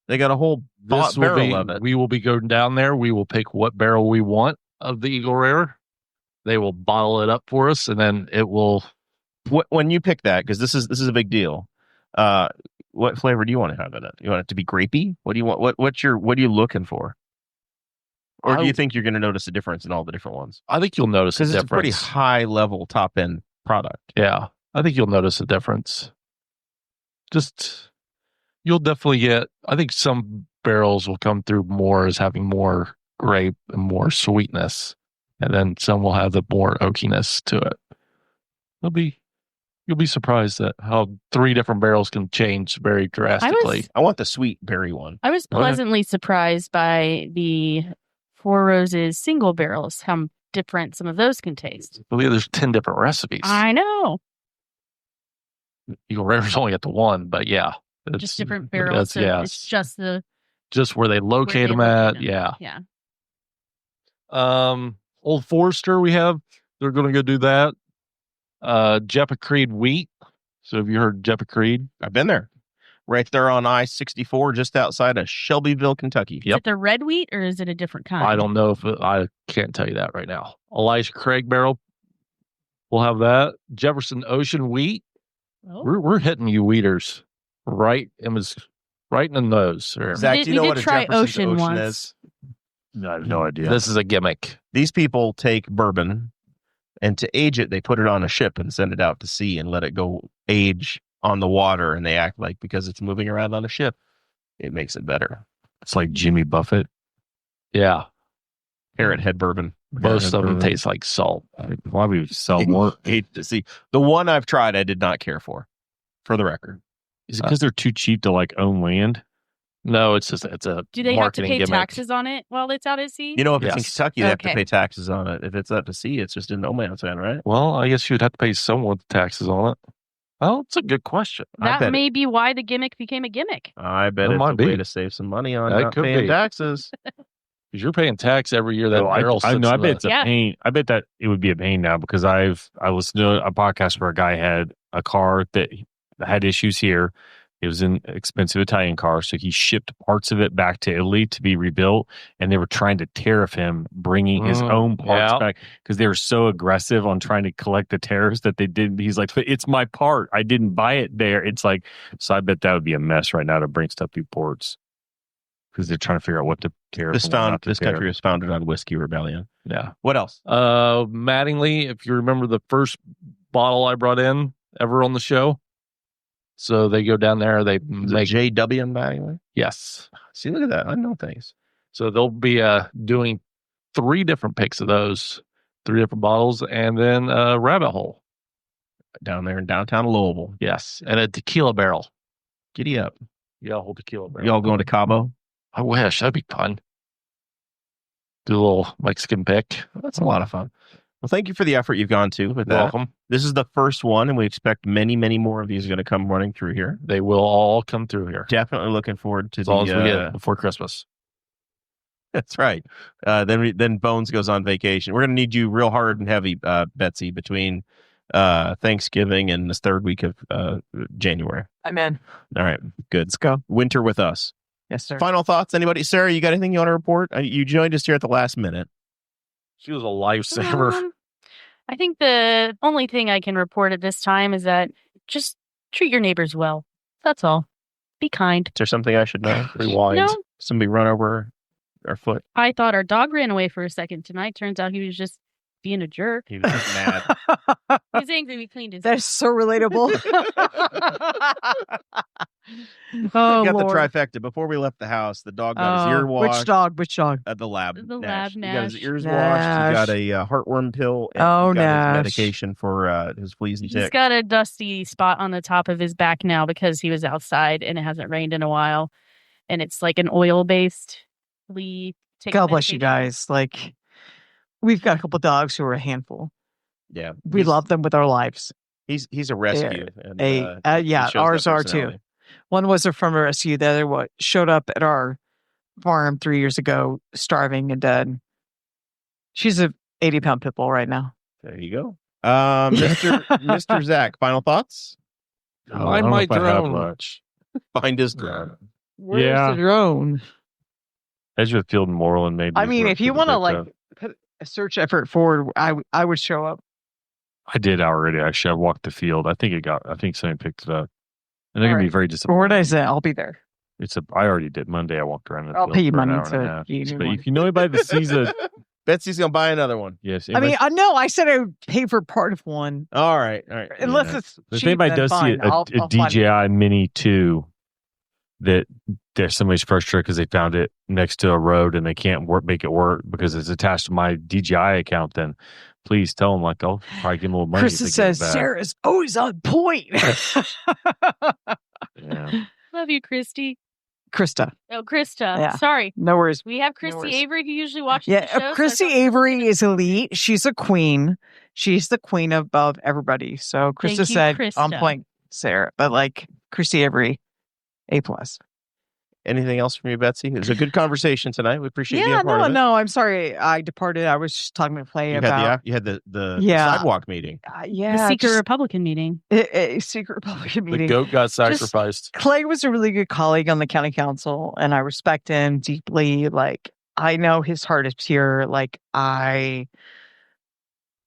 They got a whole barrel of it. We will be going down there. We will pick what barrel we want of the Eagle Rare. They will bottle it up for us, and then it will... When you pick that, because this is a big deal, What flavor do you want to have in it? You want it to be grapey? What do you want? What are you looking for? Or do you think you're going to notice a difference in all the different ones? I think you'll notice a difference. Because it's a pretty high level top end product. Yeah, I think you'll notice a difference. You'll definitely get. I think some barrels will come through more as having more grape and more sweetness, and then some will have the more oakiness to it. You'll be surprised at how 3 different barrels can change very drastically. I want the sweet berry one. I was pleasantly surprised by the Four Roses single barrels, how different some of those can taste. I believe there's 10 different recipes. I know. Eagle River's only at the one, but yeah. Just different barrels. So yes. It's just where they locate them at. Yeah. Yeah. Old Forester we have. They're going to go do that. Jeppa Creed wheat. So have you heard Jeppa Creed? I've been there. Right there on I-64, just outside of Shelbyville, Kentucky. Is it the red wheat or is it a different kind? I don't know I can't tell you that right now. Elijah Craig barrel. We'll have that. Jefferson Ocean wheat. Oh. We're hitting you wheaters right in the nose. Zach, do you know what a Jefferson Ocean is? No, I have no idea. This is a gimmick. These people take bourbon, and to age it, they put it on a ship and send it out to sea and let it go age on the water. And they act like because it's moving around on a ship, it makes it better. It's like Jimmy Buffett. Yeah. Parrot head bourbon. Most of them taste like salt. Why would we sell more? Hate to see. The one I've tried, I did not care for the record. Is it because they're too cheap to like own land? No, it's a Do they have to pay gimmick. Taxes on it while it's out at sea? You know, if it's in Kentucky, they have to pay taxes on it. If it's out to sea, it's just in no man's land, right? Well, I guess you'd have to pay someone taxes on it. Well, it's a good question. That may be why the gimmick became a gimmick. I bet it's a way to save some money on not paying taxes. Because you're paying tax every year that barrel sits I bet it's a pain. I bet that it would be a pain now because I listened to a podcast where a guy had a car that had issues here. It was an expensive Italian car, so he shipped parts of it back to Italy to be rebuilt, and they were trying to tariff him bringing his own parts back because they were so aggressive on trying to collect the tariffs that they did. He's like, but it's my part. I didn't buy it there. It's like, so I bet that would be a mess right now to bring stuff through ports because they're trying to figure out what to tariff. This country was founded on whiskey rebellion. Yeah. What else? Mattingly, if you remember the first bottle I brought in ever on the show. So they go down there. They make JW in Mattingly. Yes. See, look at that. I know things. So they'll be doing 3 different picks of those, 3 different bottles, and then a rabbit hole down there in downtown Louisville. Yes, and a tequila barrel. Giddy up. Yeah, a whole tequila barrel. Y'all going to Cabo? I wish. That'd be fun. Do a little Mexican pick. That's a lot of fun. Well, thank you for the effort you've gone to with that. Welcome. This is the first one, and we expect many, many more of these are going to come running through here. They will all come through here. Definitely looking forward to as long as we get it before Christmas. That's right. Then Bones goes on vacation. We're going to need you real hard and heavy, Betsy, between Thanksgiving and this 3rd week of January. I'm in. All right, good. Let's go. Winter with us. Yes, sir. Final thoughts, anybody? Sarah, you got anything you want to report? You joined us here at the last minute. She was a lifesaver. I think the only thing I can report at this time is that just treat your neighbors well. That's all. Be kind. Is there something I should know? Rewind. No. Somebody run over our foot. I thought our dog ran away for a second tonight. Turns out he was just being a jerk. He was just mad. He was angry we cleaned his. That's so relatable. Oh, got Lord. The trifecta. Before we left the house, the dog got his ear washed. Which dog? Which dog? At the lab. The lab. He got his ears washed. He got a heartworm pill. And he got his medication for his fleas and ticks. He's got a dusty spot on the top of his back now because he was outside and it hasn't rained in a while. And it's like an oil-based flea. God bless you guys. Like, we've got a couple dogs who are a handful. Yeah. We love them with our lives. He's a rescue. Ours are too. One was from a rescue. The other showed up at our farm 3 years ago, starving and dead. She's a 80-pound pit bull right now. There you go. Mr. Zach, final thoughts? Find my drone. Find his drone. Where's the drone? Edgeworth, Moreland, maybe. I mean, if you want to put a search effort forward, I would show up. I did already. Actually, I walked the field. I think somebody picked it up. And they're going to be very disappointed. What is it? I'll be there. I already did Monday. I walked around. I'll pay you money to But if you know anybody that sees a, Betsy's gonna buy another one. yes, I mean, no, I said I would pay for part of one. All right. Unless it's if cheap, anybody then does see fine. a I'll DJI Mini 2 that there's somebody's frustrated because they found it next to a road and they can't make it work because it's attached to my DJI account, then please tell them, like, I'll probably give them a little money. Krista says Sarah's always on point. Yeah. Love you, Christy. Krista. Oh, Krista. Yeah. Sorry. No worries. We have Christy Avery who usually watches Yeah, the show. Christy Avery is elite. She's a queen. She's the queen above everybody. So Krista said on point, Sarah. But like Christy Avery, A+. Anything else from you, Betsy? It was a good conversation tonight. We appreciate you being part of it. No, I'm sorry. I departed. I was just talking to Clay about... You had the sidewalk meeting. The secret Republican meeting. A secret Republican meeting. The goat got sacrificed. Clay was a really good colleague on the county council, and I respect him deeply. Like, I know his heart is pure. Like, I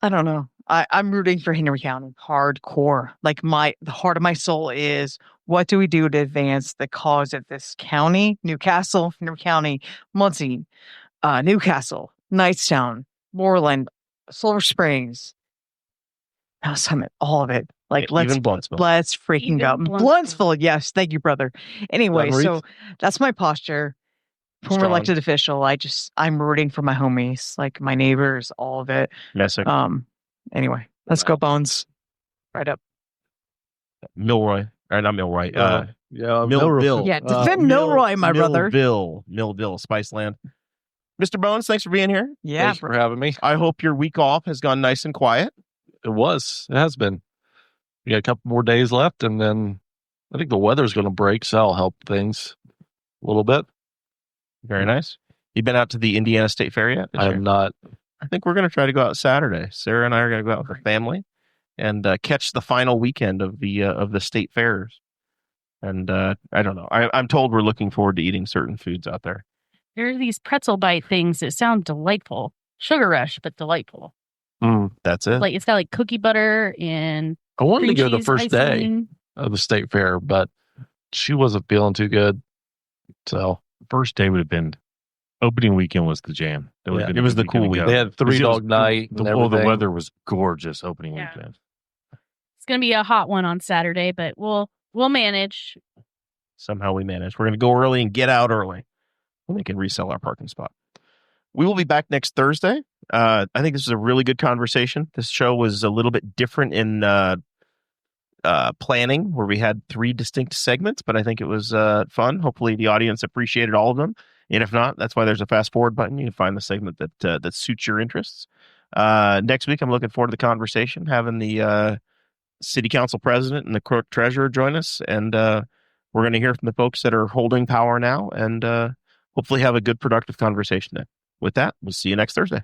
don't know. I'm rooting for Henry County hardcore. Like, the heart of my soul is, what do we do to advance the cause of this county? Newcastle, Henry County, Muncie, Newcastle, Knightstown, Moreland, Silver Springs, House Summit, all of it. Like, let's freaking go. Blunsville, yes. Thank you, brother. Anyway, so that's my posture. Former elected official. I'm rooting for my homies, like my neighbors, all of it. Messick. Anyway, let's go, Bones. Right up. Milroy. Or not Milroy. Millville. Yeah, defend Milroy, my brother. Millville, Spiceland. Mr. Bones, thanks for being here. Yeah. Thanks for having me. I hope your week off has gone nice and quiet. It has been. We got a couple more days left, and then I think the weather's going to break, so that'll help things a little bit. Very nice. You been out to the Indiana State Fair yet? I have not. I think we're going to try to go out Saturday. Sarah and I are going to go out with the family and catch the final weekend of the state fairs. And I don't know. I'm told we're looking forward to eating certain foods out there. There are these pretzel bite things that sound delightful. Sugar Rush, but delightful. That's it. Like, it's got like cookie butter and I wanted to go the first icing. day of the state fair, but she wasn't feeling too good. So first day would have been opening weekend was the jam. It was the cool week. They had 3-dog night. The weather was gorgeous opening weekend. It's going to be a hot one on Saturday, but we'll manage. Somehow we manage. We're going to go early and get out early. And we can resell our parking spot. We will be back next Thursday. I think this is a really good conversation. This show was a little bit different in planning, where we had 3 distinct segments, but I think it was fun. Hopefully the audience appreciated all of them. And if not, that's why there's a fast forward button. You can find the segment that suits your interests. Next week, I'm looking forward to the conversation, having the city council president and the clerk treasurer join us. And we're going to hear from the folks that are holding power now and hopefully have a good, productive conversation then. With that, we'll see you next Thursday.